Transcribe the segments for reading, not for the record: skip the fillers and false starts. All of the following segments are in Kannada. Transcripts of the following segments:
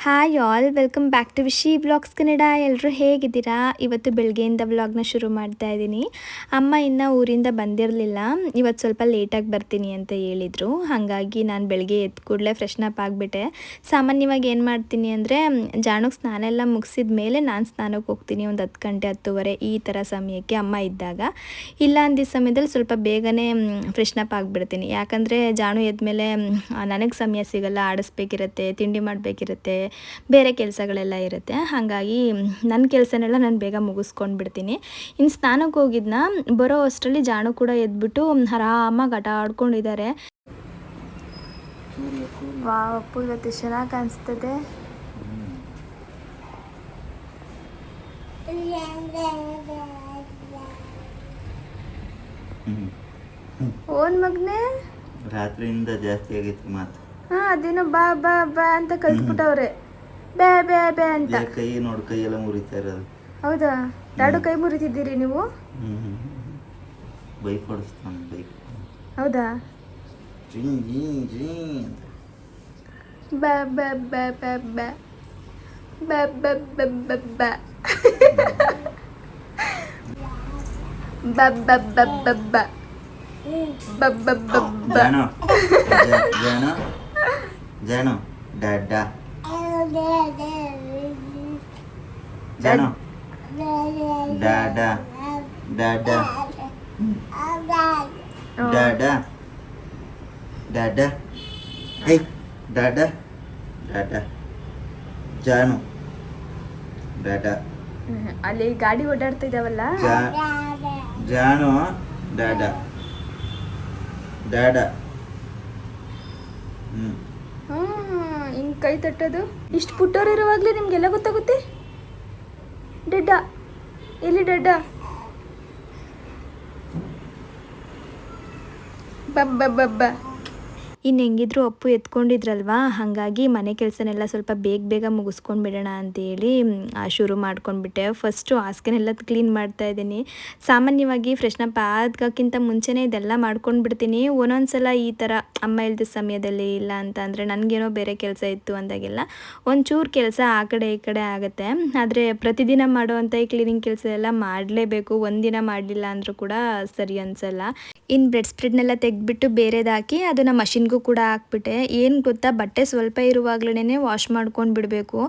Hi all, welcome back to Vishi blogs Kannada. ಎಲ್ಲರೂ ಹೇಗಿದ್ದೀರಾ? ಇವತ್ತು ಬೆಳಗ್ಗೆಯಿಂದ ವ್ಲಾಗ್ನ ಶುರು ಮಾಡ್ತಾ ಇದ್ದೀನಿ. ಅಮ್ಮ ಇನ್ನೂ ಊರಿಂದ ಬಂದಿರಲಿಲ್ಲ, ಇವತ್ತು ಸ್ವಲ್ಪ ಲೇಟಾಗಿ ಬರ್ತೀನಿ ಅಂತ ಹೇಳಿದರು. ಹಾಗಾಗಿ ನಾನು ಬೆಳಗ್ಗೆ ಎದ್ದು ಕೂಡಲೇ ಫ್ರೆಶ್ನಪ್ ಆಗಿಬಿಟ್ಟೆ. ಸಾಮಾನ್ಯವಾಗಿ ಏನು ಮಾಡ್ತೀನಿ ಅಂದರೆ, ಜಾಣಕ್ಕೆ ಸ್ನಾನ ಎಲ್ಲ ಮುಗಿಸಿದ ಮೇಲೆ ನಾನು ಸ್ನಾನಕ್ಕೆ ಹೋಗ್ತೀನಿ. ಒಂದು 10 ಗಂಟೆ 10:30 ಈ ಥರ ಸಮಯಕ್ಕೆ ಅಮ್ಮ ಇದ್ದಾಗ. ಇಲ್ಲ ಅಂದಿದ್ದ ಸಮಯದಲ್ಲಿ ಸ್ವಲ್ಪ ಬೇಗನೆ ಫ್ರೆಶ್ನಪ್ ಆಗಿಬಿಡ್ತೀನಿ. ಯಾಕಂದರೆ ಜಾಣು ಎದ್ಮೇಲೆ ನನಗೆ ಸಮಯ ಸಿಗಲ್ಲ, ಆಡಿಸ್ಬೇಕಿರುತ್ತೆ, ತಿಂಡಿ ಮಾಡಬೇಕಿರುತ್ತೆ, ಬೇರೆ ಕೆಲಸಗಳೆಲ್ಲ ಇರುತ್ತೆ. ಹಾಗಾಗಿ ನನ್ನ ಕೆಲಸನೆಲ್ಲ ನಾನು ಬೇಗ ಮುಗಿಸ್ಕೊಂಡು ಬಿಡ್ತೀನಿ. ಇನ್ನು ಸ್ನಾನಕ್ಕೆ ಹೋಗಿದ್ನ ಬರೋ ಅಷ್ಟರಲ್ಲಿ ಜಾಣು ಕೂಡ ಎದ್ಬಿಟ್ಟು ಆರಾಮಾಗಿ ಆಟ ಆಡ್ಕೊಂಡಿದ್ದಾರೆ. ವಾವ್, ಅಪ್ಪು ಇವತ್ತು ಚೆನ್ನಾಗಿ ಕಾಣಿಸ್ತದೆ. ಓನ್ ಮಗ್ನೆ ರಾತ್ರಿಯಿಂದ ಜಾಸ್ತಿ ಆಗಿತ್ತು ಮಾತು. ಅದೇನೋ ಬಾ ಬಾ ಬಾ ಅಂತ ಕಲ್ತ್ಬಿಟ್ಟವ್ರೆ. ಬೇ ಬೇ ಬೇ ಅಂತ. ಕೈ ನೋಡಿ, ಕೈ ಎಲ್ಲ ಮುರಿತಾ ಇರೋದು. ಹೌದಾ? ದಾಡು ಕೈ ಮುರಿತಿದ್ದೀರಿ ನೀವು? ಬೈಕ್ ಓಡಿಸ್ತಾನೆ, ಬೈಕ್. ಹೌದಾ? ಬಾ ಬಾ ಬಾ ಬಾ ಬಾ ಬಾ ಬಾ ಬಾ ಬಾ ಬಾ ಬಾ ಬಾ ಬಾ ಬಾ ಜಾನು ಜಾನು ಜಾನು ಡಾಡಾ ಜಾನು ಡಾಡಾ ಡಾಡಾ ಡಾಡಾ ಡಾಡಾ ಹೇ ಡಾಡಾ ಡಾಡಾ ಜಾನು ಡಾಡಾ. ಅಲ್ಲಿ ಗಾಡಿ ಓಡಾಡ್ತಾ ಇದಾವಲ್ಲ. ಜಾನು ಡಾಡಾ ಡಾಡಾ. ಹಿಂಗೆ ಕೈ ತಟ್ಟೋದು. ಇಷ್ಟು ಪುಟ್ಟೋರಿರುವಾಗಲೇ ನಿಮಗೆಲ್ಲ ಗೊತ್ತಾಗುತ್ತೆ. ಡಡ್ಡ ಎಲ್ಲಿ ಡಡ್ಡ? ಬಬ್ಬ ಬಬ್ಬ. ಇನ್ನು ಹೆಂಗಿದ್ರು ಅಪ್ಪು ಎತ್ಕೊಂಡಿದ್ರಲ್ವಾ, ಹಾಗಾಗಿ ಮನೆ ಕೆಲಸನೆಲ್ಲ ಸ್ವಲ್ಪ ಬೇಗ ಮುಗಿಸ್ಕೊಂಡು ಬಿಡೋಣ ಅಂತೇಳಿ ಶುರು ಮಾಡ್ಕೊಂಡ್ಬಿಟ್ಟೆ. ಫಸ್ಟು ಹಾಸಿಗೆನೆಲ್ಲ ಕ್ಲೀನ್ ಮಾಡ್ತಾ ಇದ್ದೀನಿ. ಸಾಮಾನ್ಯವಾಗಿ ಫ್ರೆಶ್ನಪ್ ಆಗೋಕ್ಕಿಂತ ಮುಂಚೆನೇ ಇದೆಲ್ಲ ಮಾಡ್ಕೊಂಡು ಬಿಡ್ತೀನಿ. ಒಂದೊಂದು ಸಲ ಈ ಥರ ಅಮ್ಮ ಇಲ್ದ ಸಮಯದಲ್ಲಿ, ಇಲ್ಲ ಅಂತ ಅಂದರೆ ನನಗೇನೋ ಬೇರೆ ಕೆಲಸ ಇತ್ತು ಅಂದಾಗೆಲ್ಲ ಒಂಚೂರು ಕೆಲಸ ಆ ಕಡೆ ಈ ಕಡೆ ಆಗುತ್ತೆ. ಆದರೆ ಪ್ರತಿದಿನ ಮಾಡೋವಂಥ ಈ ಕ್ಲೀನಿಂಗ್ ಕೆಲಸ ಎಲ್ಲ ಮಾಡಲೇಬೇಕು. ಒಂದಿನ ಮಾಡಲಿಲ್ಲ ಅಂದರೂ ಕೂಡ ಸರಿ ಅನಿಸಲ್ಲ. ಇನ್ನು ಬ್ರೆಡ್ ಸ್ಪ್ರೆಡ್ನೆಲ್ಲ ತೆಗೆದ್ಬಿಟ್ಟು ಬೇರೆದಾಕಿ ಅದನ್ನು ಮಷಿನ್ಗೂ ಕೂಡ ಹಾಕ್ಬಿಟ್ಟೆ. ಏನು ಗೊತ್ತಾ, ಬಟ್ಟೆ ಸ್ವಲ್ಪ ಇರುವಾಗ್ಲೇ ವಾಶ್ ಮಾಡ್ಕೊಂಡು ಬಿಡಬೇಕು.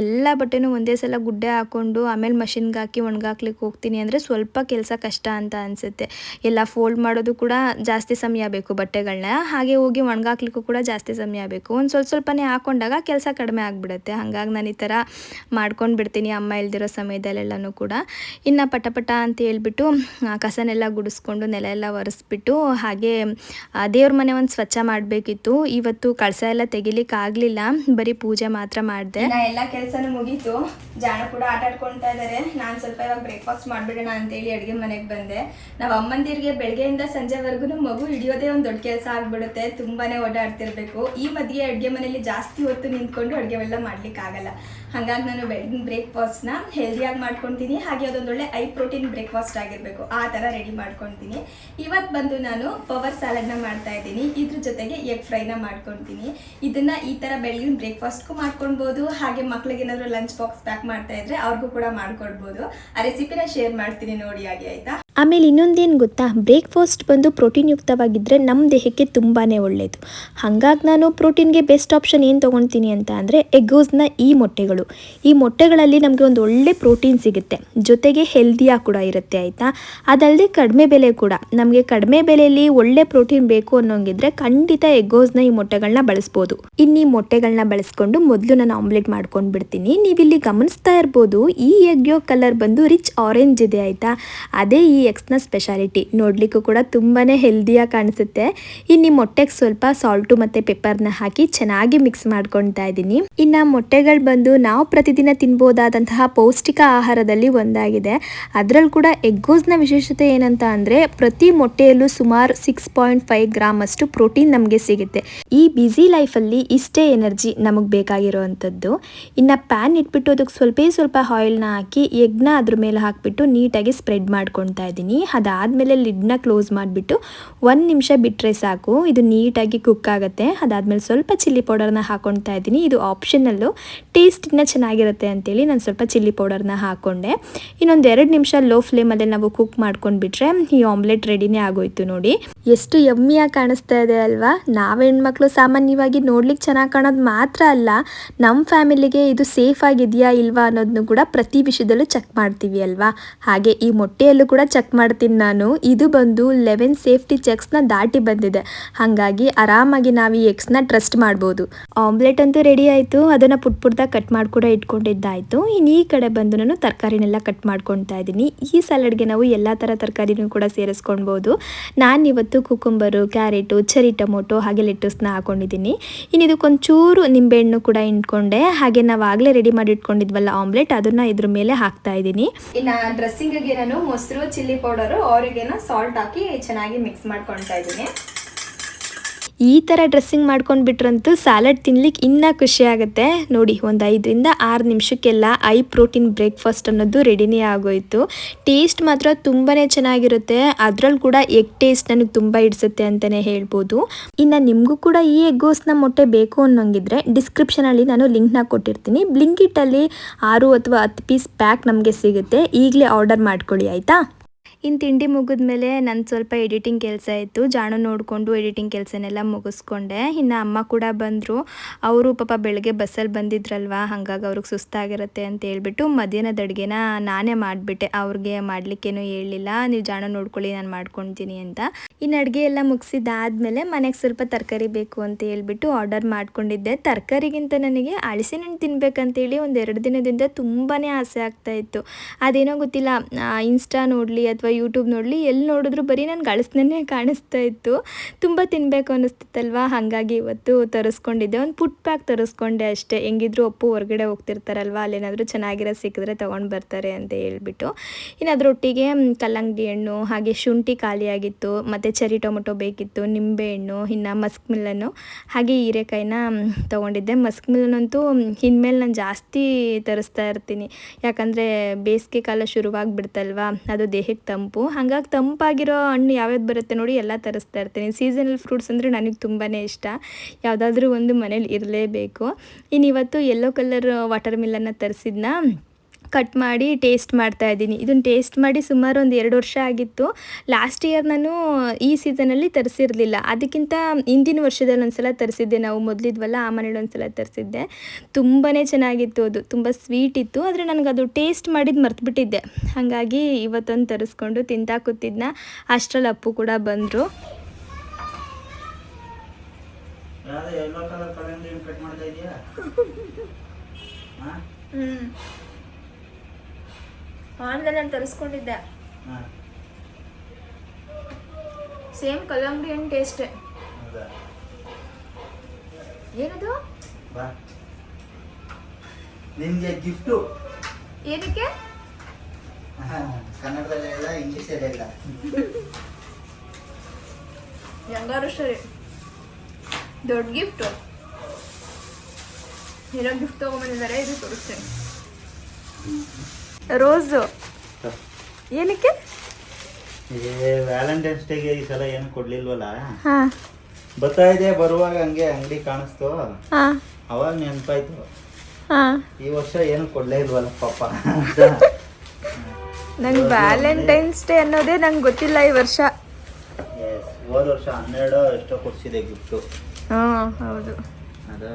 ಎಲ್ಲ ಬಟ್ಟೆನೂ ಒಂದೇ ಸಲ ಗುಡ್ಡೆ ಹಾಕ್ಕೊಂಡು ಆಮೇಲೆ ಮಷಿನ್ಗೆ ಹಾಕಿ ಒಣಗಾಕ್ಲಿಕ್ಕೆ ಹೋಗ್ತೀನಿ ಅಂದರೆ ಸ್ವಲ್ಪ ಕೆಲಸ ಕಷ್ಟ ಅಂತ ಅನಿಸುತ್ತೆ. ಎಲ್ಲ ಫೋಲ್ಡ್ ಮಾಡೋದು ಕೂಡ ಜಾಸ್ತಿ ಸಮಯ ಬೇಕು ಬಟ್ಟೆಗಳನ್ನ, ಹಾಗೆ ಹೋಗಿ ಒಣಗಾಕ್ಲಿಕ್ಕೂ ಕೂಡ ಜಾಸ್ತಿ ಸಮಯ ಬೇಕು. ಒಂದು ಸ್ವಲ್ಪನೇ ಹಾಕೊಂಡಾಗ ಕೆಲಸ ಕಡಿಮೆ ಆಗಿಬಿಡುತ್ತೆ. ಹಾಗಾಗಿ ನಾನು ಈ ಥರ ಮಾಡ್ಕೊಂಡು ಬಿಡ್ತೀನಿ ಅಮ್ಮ ಇಲ್ದಿರೋ ಸಮಯದಲ್ಲೆಲ್ಲನೂ ಕೂಡ. ಇನ್ನು ಪಟ ಅಂತ ಹೇಳ್ಬಿಟ್ಟು ಕಸನೆಲ್ಲ ಗುಡಿಸ್ಕೊಂಡು ನೆಲ ಎಲ್ಲ ಒರೆಸ್ಬಿಟ್ಟು, ಹಾಗೆ ದೇವ್ರ ಮನೆ ಒಂದು ಸ್ವಚ್ಛ ಮಾಡಬೇಕಿತ್ತು. ಇವತ್ತು ಕಳಸ ಎಲ್ಲ ತೆಗಿಲಿಕ್ಕೆ ಆಗಲಿಲ್ಲ, ಬರೀ ಪೂಜೆ ಮಾತ್ರ ಮಾಡಿದೆ. ಎಲ್ಲ ಕೆಲಸನೂ ಮುಗೀತು. ಜಾಣ ಕೂಡ ಆಟ ಆಡ್ಕೊಳ್ತಾ ಇದ್ದಾರೆ. ನಾನು ಸ್ವಲ್ಪ ಇವಾಗ ಬ್ರೇಕ್ಫಾಸ್ಟ್ ಮಾಡಿಬಿಡೋಣ ಅಂತೇಳಿ ಅಡುಗೆ ಮನೆಗೆ ಬಂದೆ. ನಾವು ಅಮ್ಮಂದಿರಿಗೆ ಬೆಳಗ್ಗೆಯಿಂದ ಸಂಜೆವರೆಗೂ ಮಗು ಹಿಡಿಯೋದೇ ಒಂದು ದೊಡ್ಡ ಕೆಲಸ ಆಗಿಬಿಡುತ್ತೆ. ತುಂಬಾ ಓಡಾಡ್ತಿರ್ಬೇಕು. ಈ ಮಧ್ಯೆ ಅಡುಗೆ ಮನೆಯಲ್ಲಿ ಜಾಸ್ತಿ ಹೊತ್ತು ನಿಂತ್ಕೊಂಡು ಅಡುಗೆ ಎಲ್ಲ ಮಾಡ್ಲಿಕ್ಕೆ ಆಗಲ್ಲ. ಹಾಗಾಗಿ ನಾನು ಬೆಳಗಿನ ಬ್ರೇಕ್ಫಾಸ್ಟ್ನ ಹೆಲ್ದಿಯಾಗಿ ಮಾಡ್ಕೊತೀನಿ. ಹಾಗೆ ಅದೊಂದೊಳ್ಳೆ ಹೈ ಪ್ರೋಟೀನ್ ಬ್ರೇಕ್ಫಾಸ್ಟ್ ಆಗಿರಬೇಕು, ಆ ಥರ ರೆಡಿ ಮಾಡ್ಕೊತೀನಿ. ಇವತ್ತು ಬಂದು ನಾನು ಪವರ್ ಸ್ಯಾಲಡ್ನ ಮಾಡ್ತಾ ಇದ್ದೀನಿ. ಇದ್ರ ಜೊತೆಗೆ ಎಗ್ ಫ್ರೈನ ಮಾಡ್ಕೊತೀನಿ. ಇದನ್ನು ಈ ಥರ ಬೆಳಗಿನ ಬ್ರೇಕ್ಫಾಸ್ಟ್ಗೂ ಮಾಡ್ಕೊಳ್ಬೋದು. ಹಾಗೆ ಮಕ್ಳಿಗೆ ಏನಾದರೂ ಲಂಚ್ ಬಾಕ್ಸ್ ಪ್ಯಾಕ್ ಮಾಡ್ತಾ ಇದ್ರೆ ಅವ್ರಿಗೂ ಕೂಡ ಮಾಡ್ಕೊಡ್ಬೋದು. ಆ ರೆಸಿಪಿನ ಶೇರ್ ಮಾಡ್ತೀನಿ, ನೋಡಿ ಆಗಿ ಆಯಿತಾ. ಆಮೇಲೆ ಇನ್ನೊಂದೇನು ಗೊತ್ತಾ, ಬ್ರೇಕ್ಫಾಸ್ಟ್ ಬಂದು ಪ್ರೋಟೀನ್ ಯುಕ್ತವಾಗಿದ್ದರೆ ನಮ್ಮ ದೇಹಕ್ಕೆ ತುಂಬಾ ಒಳ್ಳೆಯದು. ಹಾಗಾಗಿ ನಾನು ಪ್ರೋಟೀನ್ಗೆ ಬೆಸ್ಟ್ ಆಪ್ಷನ್ ಏನು ತೊಗೊಳ್ತೀನಿ ಅಂತ ಅಂದರೆ ಎಗ್ಗೋಸ್ನ ಈ ಮೊಟ್ಟೆಗಳು. ಈ ಮೊಟ್ಟೆಗಳಲ್ಲಿ ನಮಗೆ ಒಂದು ಒಳ್ಳೆ ಪ್ರೋಟೀನ್ ಸಿಗುತ್ತೆ, ಜೊತೆಗೆ ಹೆಲ್ದಿಯಾಗಿ ಕೂಡ ಇರುತ್ತೆ ಆಯಿತಾ. ಅದಲ್ಲದೆ ಕಡಿಮೆ ಬೆಲೆ ಕೂಡ. ನಮಗೆ ಕಡಿಮೆ ಬೆಲೆಯಲ್ಲಿ ಒಳ್ಳೆ ಪ್ರೋಟೀನ್ ಬೇಕು ಅನ್ನೋಂಗಿದ್ರೆ ಖಂಡಿತ ಎಗ್ಗೋಸ್ನ ಈ ಮೊಟ್ಟೆಗಳನ್ನ ಬಳಸ್ಬೋದು. ಇನ್ನು ಈ ಮೊಟ್ಟೆಗಳನ್ನ ಬಳಸ್ಕೊಂಡು ಮೊದಲು ನಾನು ಆಮ್ಲೆಟ್ ಮಾಡ್ಕೊಂಡು ಬಿಡ್ತೀನಿ. ನೀವಿಲ್ಲಿ ಗಮನಿಸ್ತಾ ಇರ್ಬೋದು, ಈ ಎಗ್ ಯೋ ಕಲರ್ ಬಂದು ರಿಚ್ ಆರೆಂಜ್ ಇದೆ ಆಯಿತಾ. ಅದೇ ಈ ಎಗ್ಸ್ನ ಸ್ಪೆಷಾಲಿಟಿ. ನೋಡಲಿಕ್ಕೂ ಕೂಡ ತುಂಬಾ ಹೆಲ್ದಿಯಾಗಿ ಕಾಣಿಸುತ್ತೆ. ಇನ್ನು ಮೊಟ್ಟೆಗೆ ಸ್ವಲ್ಪ ಸಾಲ್ಟು ಮತ್ತು ಪೆಪ್ಪರ್ನ ಹಾಕಿ ಚೆನ್ನಾಗಿ ಮಿಕ್ಸ್ ಮಾಡ್ಕೊಳ್ತಾ ಇದ್ದೀನಿ. ಇನ್ನು ಮೊಟ್ಟೆಗಳು ಬಂದು ನಾವು ಪ್ರತಿದಿನ ತಿನ್ಬೋದಾದಂತಹ ಪೌಷ್ಟಿಕ ಆಹಾರದಲ್ಲಿ ಒಂದಾಗಿದೆ. ಅದರಲ್ಲೂ ಕೂಡ ಎಗ್ಗೋಸ್ನ ವಿಶೇಷತೆ ಏನಂತ ಅಂದರೆ, ಪ್ರತಿ ಮೊಟ್ಟೆಯಲ್ಲೂ ಸುಮಾರು 6.5 ಗ್ರಾಮ್ ಅಷ್ಟು ಪ್ರೋಟೀನ್ ನಮಗೆ ಸಿಗುತ್ತೆ. ಈ ಬ್ಯುಸಿ ಲೈಫಲ್ಲಿ ಇಷ್ಟೇ ಎನರ್ಜಿ ನಮಗೆ ಬೇಕಾಗಿರೋವಂಥದ್ದು. ಇನ್ನು ಪ್ಯಾನ್ ಇಟ್ಬಿಟ್ಟು ಅದಕ್ಕೆ ಸ್ವಲ್ಪ ಆಯಿಲ್ನ ಹಾಕಿ ಎಗ್ನ ಅದ್ರ ಮೇಲೆ ಹಾಕಿಬಿಟ್ಟು ನೀಟಾಗಿ ಸ್ಪ್ರೆಡ್ ಮಾಡ್ಕೊಳ್ತಾ ಇದ್ದೀನಿ. ಇದ್ದೀನಿ. ಅದಾದಮೇಲೆ ಲಿಡ್ನ ಕ್ಲೋಸ್ ಮಾಡಿಬಿಟ್ಟು 1 ನಿಮಿಷ ಬಿಟ್ಟರೆ ಸಾಕು, ಇದು ನೀಟಾಗಿ ಕುಕ್ ಆಗುತ್ತೆ. ಅದಾದಮೇಲೆ ಸ್ವಲ್ಪ ಚಿಲ್ಲಿ ಪೌಡರ್ನ ಹಾಕ್ಕೊಳ್ತಾ ಇದ್ದೀನಿ. ಇದು ಆಪ್ಷನಲ್ಲು, ಟೇಸ್ಟ್ ಇನ್ನೂ ಚೆನ್ನಾಗಿರುತ್ತೆ ಅಂತೇಳಿ ನಾನು ಸ್ವಲ್ಪ ಚಿಲ್ಲಿ ಪೌಡರ್ನ ಹಾಕ್ಕೊಂಡೆ. ಇನ್ನೊಂದು 2 ನಿಮಿಷ ಲೋ ಫ್ಲೇಮಲ್ಲೇ ನಾವು ಕುಕ್ ಮಾಡ್ಕೊಂಡ್ಬಿಟ್ರೆ ಈ ಆಮ್ಲೆಟ್ ರೆಡಿನೇ ಆಗೋಯ್ತು. ನೋಡಿ ಎಷ್ಟು ಯಮ್ಮಿಯಾಗಿ ಕಾಣಿಸ್ತಾ ಇದೆ ಅಲ್ವಾ. ನಾವು ಹೆಣ್ಮಕ್ಳು ಸಾಮಾನ್ಯವಾಗಿ ನೋಡ್ಲಿಕ್ಕೆ ಚೆನ್ನಾಗಿ ಕಾಣೋದು ಮಾತ್ರ ಅಲ್ಲ, ನಮ್ಮ ಫ್ಯಾಮಿಲಿಗೆ ಇದು ಸೇಫ್ ಆಗಿದೆಯಾ ಇಲ್ವಾ ಅನ್ನೋದನ್ನು ಕೂಡ ಪ್ರತಿ ವಿಷಯದಲ್ಲೂ ಚೆಕ್ ಮಾಡ್ತೀವಿ ಅಲ್ವಾ. ಹಾಗೆ ಈ ಮೊಟ್ಟೆಯಲ್ಲೂ ಕೂಡ ಚೆಕ್ ಮಾಡ್ತೀನಿ ನಾನು. ಇದು ಬಂದು 11 ಸೇಫ್ಟಿ ಚೆಕ್ಸ್ನ ದಾಟಿ ಬಂದಿದೆ. ಹಾಗಾಗಿ ಆರಾಮಾಗಿ ನಾವು ಈ ಎಗ್ಸ್ನ ಟ್ರಸ್ಟ್ ಮಾಡ್ಬೋದು. ಆಮ್ಲೆಟ್ ಅಂತೂ ರೆಡಿ ಆಯಿತು. ಅದನ್ನು ಪುಟ್ದಾಗಿ ಕಟ್ ಮಾಡಿ ಕೂಡ ಇಟ್ಕೊಂಡಿದ್ದಾಯಿತು. ಇನ್ನು ಈ ಕಡೆ ಬಂದು ನಾನು ತರಕಾರಿನೆಲ್ಲ ಕಟ್ ಮಾಡ್ಕೊಳ್ತಾ ಇದ್ದೀನಿ. ಈ ಸಲಾಡ್ಗೆ ನಾವು ಎಲ್ಲ ಥರ ತರಕಾರಿನೂ ಕೂಡ ಸೇರಿಸ್ಕೊಳ್ಬೋದು. ನಾನಿವತ್ತು ಕುಕುಂಬರು, ಕ್ಯಾರೆಟು, ಚೆರಿ ಟೊಮೊಟೊ ಹಾಗೆ ಲೆಟ್ಟಸ್ನ ಹಾಕೊಂಡಿದ್ದೀನಿ. ಇನ್ನು ಇದಕ್ಕೊಂಚೂರು ನಿಂಬೆಹಣ್ಣು ಕೂಡ ಇಟ್ಕೊಂಡೆ. ಹಾಗೆ ನಾವು ಆಗಲೇ ರೆಡಿ ಮಾಡಿ ಇಟ್ಕೊಂಡಿದ್ವಲ್ಲ ಆಮ್ಲೆಟ್, ಅದನ್ನು ಇದ್ರ ಮೇಲೆ ಹಾಕ್ತಾ ಇದ್ದೀನಿ. ಇನ್ನು ಡ್ರೆಸ್ಸಿಂಗಿಗೆ ನಾನು ಮೊಸರು, ಚಿಲ್ಲಿ ಪೌಡರು, ಅವರಿಗೇನೋ ಸಾಲ್ಟ್ ಹಾಕಿ ಚೆನ್ನಾಗಿ ಮಿಕ್ಸ್ ಮಾಡ್ಕೊಳ್ತಾ ಇದ್ದೀನಿ. ಈ ಥರ ಡ್ರೆಸ್ಸಿಂಗ್ ಮಾಡ್ಕೊಂಡು ಬಿಟ್ರಂತೂ ಸ್ಯಾಲಡ್ ತಿನ್ಲಿಕ್ಕೆ ಇನ್ನೂ ಖುಷಿ ಆಗುತ್ತೆ. ನೋಡಿ, ಒಂದು 5 ರಿಂದ 6 ನಿಮಿಷಕ್ಕೆಲ್ಲ ಐ ಪ್ರೋಟೀನ್ ಬ್ರೇಕ್ಫಾಸ್ಟ್ ಅನ್ನೋದು ರೆಡಿನೇ ಆಗೋಯಿತು. ಟೇಸ್ಟ್ ಮಾತ್ರ ತುಂಬಾ ಚೆನ್ನಾಗಿರುತ್ತೆ. ಅದರಲ್ಲೂ ಕೂಡ ಎಗ್ ಟೇಸ್ಟ್ ನನಗೆ ತುಂಬ ಹಿಡಿಸುತ್ತೆ ಅಂತಲೇ ಹೇಳ್ಬೋದು. ಇನ್ನು ನಿಮಗೂ ಕೂಡ ಈ ಎಗ್ಗೋಸ್ನ ಮೊಟ್ಟೆ ಬೇಕು ಅನ್ನೋಂಗಿದ್ರೆ ಡಿಸ್ಕ್ರಿಪ್ಷನಲ್ಲಿ ನಾನು ಲಿಂಕ್ನ ಕೊಟ್ಟಿರ್ತೀನಿ. ಬ್ಲಿಂಕಿಟಲ್ಲಿ 6 ಅಥವಾ 10 ಪೀಸ್ ಪ್ಯಾಕ್ ನಮಗೆ ಸಿಗುತ್ತೆ. ಈಗಲೇ ಆರ್ಡರ್ ಮಾಡ್ಕೊಳ್ಳಿ ಆಯಿತಾ. ಇನ್ನು ತಿಂಡಿ ಮುಗಿದ್ಮೇಲೆ ನನ್ನ ಸ್ವಲ್ಪ ಎಡಿಟಿಂಗ್ ಕೆಲಸ ಇತ್ತು. ಜಾಣ ನೋಡಿಕೊಂಡು ಎಡಿಟಿಂಗ್ ಕೆಲಸನೆಲ್ಲ ಮುಗಿಸ್ಕೊಂಡೆ. ಇನ್ನು ಅಮ್ಮ ಕೂಡ ಬಂದರು. ಅವರು ಪಾಪ ಬೆಳಗ್ಗೆ ಬಸ್ಸಲ್ಲಿ ಬಂದಿದ್ರಲ್ವ, ಹಾಗಾಗಿ ಅವ್ರಿಗೆ ಸುಸ್ತಾಗಿರುತ್ತೆ ಅಂತ ಹೇಳ್ಬಿಟ್ಟು ಮಧ್ಯಾಹ್ನದ ಅಡುಗೆನ ನಾನೇ ಮಾಡಿಬಿಟ್ಟೆ. ಅವ್ರಿಗೆ ಮಾಡಲಿಕ್ಕೇನೂ ಹೇಳಲಿಲ್ಲ, ನೀವು ಜಾಣ ನೋಡ್ಕೊಳ್ಳಿ ನಾನು ಮಾಡ್ಕೊಳ್ತೀನಿ ಅಂತ. ಇನ್ನು ಅಡುಗೆ ಎಲ್ಲ ಮುಗಿಸಿದ್ದಾದಮೇಲೆ ಮನೆಗೆ ಸ್ವಲ್ಪ ತರಕಾರಿ ಬೇಕು ಅಂತ ಹೇಳ್ಬಿಟ್ಟು ಆರ್ಡರ್ ಮಾಡ್ಕೊಂಡಿದ್ದೆ. ತರಕಾರಿಗಿಂತ ನನಗೆ ಹಲಸಿನ ಹಣ್ಣು ತಿನ್ಬೇಕಂತೇಳಿ ಒಂದು 2 ದಿನದಿಂದ ತುಂಬಾ ಆಸೆ ಆಗ್ತಾಯಿತ್ತು. ಅದೇನೋ ಗೊತ್ತಿಲ್ಲ, ಇನ್ಸ್ಟಾ ನೋಡಲಿ ಅಥವಾ ಯೂಟ್ಯೂಬ್ ನೋಡಲಿ, ಎಲ್ಲಿ ನೋಡಿದ್ರು ಬರೀ ನನಗೆ ಹಲಸಿನನ್ನೇ ಕಾಣಿಸ್ತಾ ಇತ್ತು. ತುಂಬ ತಿನ್ನಬೇಕು ಅನ್ನಿಸ್ತಿತ್ತಲ್ವ, ಹಾಗಾಗಿ ಇವತ್ತು ತರಿಸ್ಕೊಂಡಿದ್ದೆ. ಒಂದು ಪುಟ್ ಪ್ಯಾಕ್ ತರಿಸ್ಕೊಂಡೆ ಅಷ್ಟೇ. ಹೆಂಗಿದ್ರು ಅಪ್ಪು ಹೊರಗಡೆ ಹೋಗ್ತಿರ್ತಾರಲ್ವ, ಅಲ್ಲೇನಾದರೂ ಚೆನ್ನಾಗಿರೋ ಸಿಕ್ಕಿದ್ರೆ ತೊಗೊಂಡು ಬರ್ತಾರೆ ಅಂತ ಹೇಳ್ಬಿಟ್ಟು. ಇನ್ನು ಅದರೊಟ್ಟಿಗೆ ಕಲ್ಲಂಗಡಿ ಹಣ್ಣು ಹಾಗೆ ಶುಂಠಿ ಖಾಲಿಯಾಗಿತ್ತು, ಮತ್ತು ಚೆರಿ ಟೊಮೊಟೊ ಬೇಕಿತ್ತು, ನಿಂಬೆಹಣ್ಣು, ಇನ್ನು ಮಸ್ಕ್ ಮಿಲ್ಲನ್ನು ಹಾಗೆ ಹೀರೆಕಾಯಿನ ತೊಗೊಂಡಿದ್ದೆ. ಮಸ್ಕ್ ಮಿಲ್ಲನಂತೂ ಇನ್ಮೇಲೆ ನಾನು ಜಾಸ್ತಿ ತರಿಸ್ತಾ ಇರ್ತೀನಿ. ಯಾಕಂದರೆ ಬೇಸಿಗೆ ಕಾಲ ಶುರುವಾಗಿಬಿಡ್ತಲ್ವ, ಅದು ದೇಹಕ್ಕೆ ತಂಪು. ಹಾಗಾಗಿ ತಂಪಾಗಿರೋ ಹಣ್ಣು ಯಾವ್ಯಾವ್ದು ಬರುತ್ತೆ ನೋಡಿ ಎಲ್ಲ ತರಿಸ್ತಾ ಇರ್ತೀನಿ. ಸೀಸನಲ್ ಫ್ರೂಟ್ಸ್ ಅಂದರೆ ನನಗೆ ತುಂಬಾ ಇಷ್ಟ. ಯಾವುದಾದ್ರೂ ಒಂದು ಮನೇಲಿ ಇರಲೇಬೇಕು. ಇನ್ನು ಇವತ್ತು ಯೆಲ್ಲೋ ಕಲರ್ ವಾಟರ್ ಮಿಲ್ಲನ್ನು ತರಿಸಿದ್ನ ಕಟ್ ಮಾಡಿ ಟೇಸ್ಟ್ ಮಾಡ್ತಾ ಇದ್ದೀನಿ. ಇದನ್ನು ಟೇಸ್ಟ್ ಮಾಡಿ ಸುಮಾರು ಒಂದು 2 ವರ್ಷ ಆಗಿತ್ತು. ಲಾಸ್ಟ್ ಇಯರ್ ನಾನು ಈ ಸೀಸನಲ್ಲಿ ತರಿಸಿರಲಿಲ್ಲ, ಅದಕ್ಕಿಂತ ಹಿಂದಿನ ವರ್ಷದಲ್ಲಿ ಒಂದ್ಸಲ ತರಿಸಿದ್ದೆ. ನಾವು ಮೊದಲಿದ್ವಲ್ಲ ಆ ಮನೇಲಿ ಒಂದ್ಸಲ ತರಿಸಿದ್ದೆ. ತುಂಬಾ ಚೆನ್ನಾಗಿತ್ತು, ಅದು ತುಂಬ ಸ್ವೀಟ್ ಇತ್ತು. ಆದರೆ ನನಗದು ಟೇಸ್ಟ್ ಮಾಡಿದ್ದು ಮರ್ತುಬಿಟ್ಟಿದ್ದೆ. ಹಾಗಾಗಿ ಇವತ್ತೊಂದು ತರಿಸ್ಕೊಂಡು ತಿಂತಾ ಕೂತಿದ್ನ. ಅಷ್ಟರಲ್ಲಿ ಅಪ್ಪು ಕೂಡ ಬಂದರು. ಆನ್ಲೈನಲ್ಲಿ ತರಿಸ್ಕೊಂಡಿದ್ದೆ. ಸೇಮ್ ಕಲ್ಲಂಗಡಿ ಹಣ್ಣು ಟೇಸ್ಟ್. ಏನದು? ನಿಮಗೆ ಗಿಫ್ಟು. ಏನಕ್ಕೆ? ಕನ್ನಡದಲ್ಲೇ ಇಲ್ಲ, ಇಂಗ್ಲೀಷಲ್ಲೇ ಇಲ್ಲ. ಹೆಂಗಾರು ಸರಿ, ದೊಡ್ಡ ಗಿಫ್ಟು. ಏನೋ ಗಿಫ್ಟ್ ತೊಗೊಂಬಂದಿದ್ದಾರೆ, ಇದು ತೋರಿಸ್ತೇನೆ. ರೋಸು. ಏನಕ್ಕೆ? ವ್ಯಾಲೆಂಟೈನ್ಸ್ ಡೇಗೆ ಈ ಸಲ ಏನು ಕೊಡ್ಲಿಲ್ವಲ್ಲ, ಹಾಂ ಬರ್ತಾ ಇದೆ. ಬರುವಾಗ ಹಂಗೆ ಅಂಗಡಿ ಕಾಣಿಸ್ತು, ಹಾಂ ಅವಾಗ ನೆನಪಾಯ್ತು. ಹಾಂ, ಈ ವರ್ಷ ಏನು ಕೊಡ್ಲೇ ಇಲ್ವಲ್ಲ ಪಾಪ. ನಂಗೆ ವ್ಯಾಲೆಂಟೈನ್ಸ್ ಡೇ ಅನ್ನೋದೇ ನಂಗೆ ಗೊತ್ತಿಲ್ಲ ಈ ವರ್ಷ. ಹೋದ ವರ್ಷ 12 ಎಷ್ಟೋ ಕೊಡ್ಸಿದೆ ಗಿಫ್ಟು. ಹಾಂ ಹೌದು, ಅದು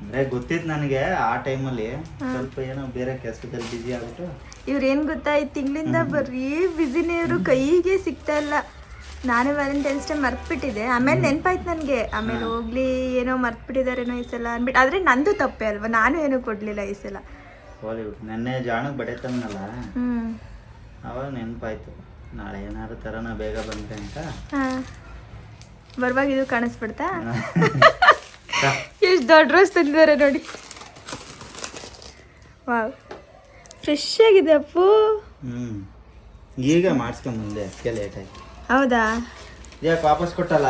ಅಂದರೆ ಗೊತ್ತಿತ್ತು ನನಗೆ. ಆ ಟೈಮಲ್ಲಿ ಸ್ವಲ್ಪ ಏನೋ ಬೇರೆ ಕೆಲಸದಲ್ಲಿ ಬ್ಯುಸಿ ಆಗ್ಬಿಟ್ಟು. ಇವ್ರೇನು ಗೊತ್ತಾ, ಈ ತಿಂಗಳಿಂದ ಬರೀ ಬ್ಯುಸಿನೇ, ಇವರು ಕೈಗೆ ಸಿಗ್ತಾ ಇಲ್ಲ. ನಾನೇ ವ್ಯಾಲೆಂಟೈನ್ಸ್ ಡೇ ಮರ್ತ್ಬಿಟ್ಟಿದ್ದೆ. ಆಮೇಲೆ ನೆನಪಾಯ್ತು ನನಗೆ. ಆಮೇಲೆ ಹೋಗ್ಲಿ ಏನೋ ಮರ್ತ್ಬಿಟ್ಟಿದಾರೇನೋ ಈ ಸಲ ಅಂದ್ಬಿಟ್ಟು. ಆದರೆ ನಂದು ತಪ್ಪೆ ಅಲ್ವಾ, ನಾನು ಏನೂ ಕೊಡಲಿಲ್ಲ ಈ ಸಲ. ಬಾಲಿವುಡ್ ನೆನ್ನೆ ಜಾಣಕ್ಕೆ ಬಡೆ ತಂದನಲ್ಲ, ಅವಾಗ ನೆನಪಾಯ್ತು ನಾಳೆ ಏನಾದ್ರು ತರೋಣ ಬೇಗ ಬಂದೆ ಅಂತ. ಹಾಂ, ಬರುವಾಗ ಇದು ಕಾಣಿಸ್ಬಿಡ್ತಾ? ಎಷ್ಟು ದೊಡ್ಡ ರೋಸ್ ತಂದಿದ್ದಾರೆ ನೋಡಿ. ವಾವ್, ಫ್ರೆಶ್ ಆಗಿದೆ ಅಪ್ಪು. ಈಗ ಮಾಡಿಸ್ಕೊಂಬಂದೆ, ಅದಕ್ಕೆ ಲೇಟ್ ಆಯ್ತು. ಹೌದಾ? ಯಾಕೆ ವಾಪಸ್ ಕೊಟ್ಟಲ್ಲ?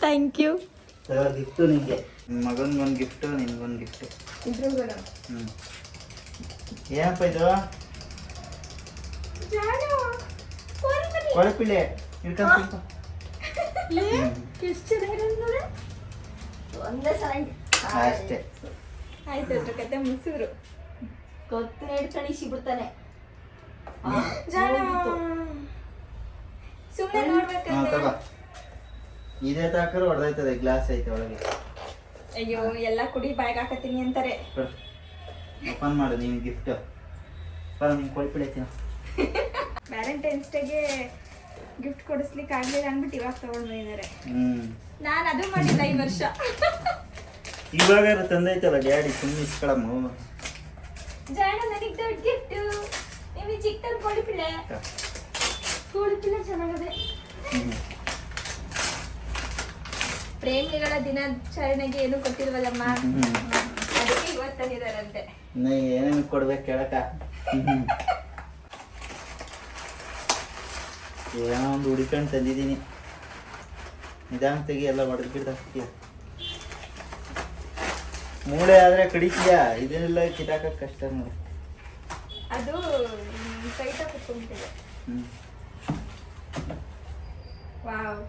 Thank you. ಗಿಫ್ಟು ನಿಮಗೆ. ಮಗನ್ಗೊಂದು ಗಿಫ್ಟು ನಿನ್ಗೊಂದು ಗಿಫ್ಟು. ಇಬ್ರಿಗೂ ಹ್ಞೂ ಏನಪ್ಪ ಇದು? ಕೊಳಪಿಳ್ಳೆ ಇಟ್ಕೊಂಡ್ ಒಂದೇ ಸಲ ಅಷ್ಟೇ. ಆಯ್ತು ಅದ್ರ ಕತೆ ಮುಗಿಸಿದ್ರು. ಗೊತ್ತಿನ ಹಿಡ್ಕೊಂಡು ಇಸಿಬಿಡ್ತಾನೆ. ಸುಮ್ಮನೆ ಹಾಂ ನೋಡ್ಬೇಕಂತ. ತಗೋ, ಇದೇ ತಾಕರು ಹೊಡೆದೈತದೆ, ಗ್ಲಾಸ್ ಐತೆ ಒಳಗೆ. ಅಯ್ಯೋ ಎಲ್ಲ ಕುಡಿ ಬಾಯ್ಗೆ ಹಾಕತ್ತೀನಿ ಅಂತಾರೆ. ಓಪನ್ ಮಾಡು ನೀನು ಗಿಫ್ಟ್. ಬರ ನೀನು ಕೊಳಪಿಳ್ಳೆ ತಿನ್ನ. ವ್ಯಾಲೆಂಟೈನ್ಸ್ ಡೇಗೆ ಗಿಫ್ಟ್ ಕೊಡಿಸ್ಲಿಕ್ಕೆ ಆಗ್ಲಿಲ್ಲ ಅಂದ್ಬಿಟ್ಟು ಇವಾಗ ತಗೊಂಡು ಬಂದಿದ್ದಾರೆ. ನಾನು ಅದು ಮಾಡಿಲ್ಲ ಈ ವರ್ಷ. ಇವಾಗ ತಂದೈತಲ್ಲ ಡ್ಯಾಡಿ, ಸುಮ್ಮನೆ ಇಸ್ಕೊಳಮ್ಮ. ಜಾಣ ನನಗೆ ದೊಡ್ಡ ಗಿಫ್ಟ್. ನಿಮಗೆ ಚಿಕ್ಕದ ಕೋಳಿಪಿಳ್ಳೆ. ಕೋಳಿಪಿಳ್ಳೆ ಚೆನ್ನಾಗದೆ. ಪ್ರೇಮಿಗಳ ದಿನಾಚರಣೆಗೆ ಏನು ಕೊಟ್ಟಿಲ್ವಲ್ಲಮ್ಮ, ಅದಕ್ಕೆ ಇವತ್ತು ತಂದಿದ್ದಾರಂತೆ. ಇನ್ನು ಏನೇನು ಕೊಡ್ಬೇಕು ಕೇಳಕ್ಕ? ಏನೋ ಒಂದು ಹುಡ್ಕೊಂಡು ತಂದಿದ್ದೀನಿ. ನಿಧಾನ ತೆಗಿ, ಎಲ್ಲ ಹೊಡೆದು ಬಿಡ್ದಾಕ್ತೀಯ. ಮೂಳೆ ಆದ್ರೆ ಕಡಿತೀಯಾ, ಇದನ್ನೆಲ್ಲ ಕಿತ್ತಾಕಕ್ಕೆ ಕಷ್ಟ ನೋಡಿ. ಅದು ಟೈಟಾಗಿ ಕುತ್ಕೊಂಡ್ಬಿಟ್ಟಿದೆ. ವಾವ್,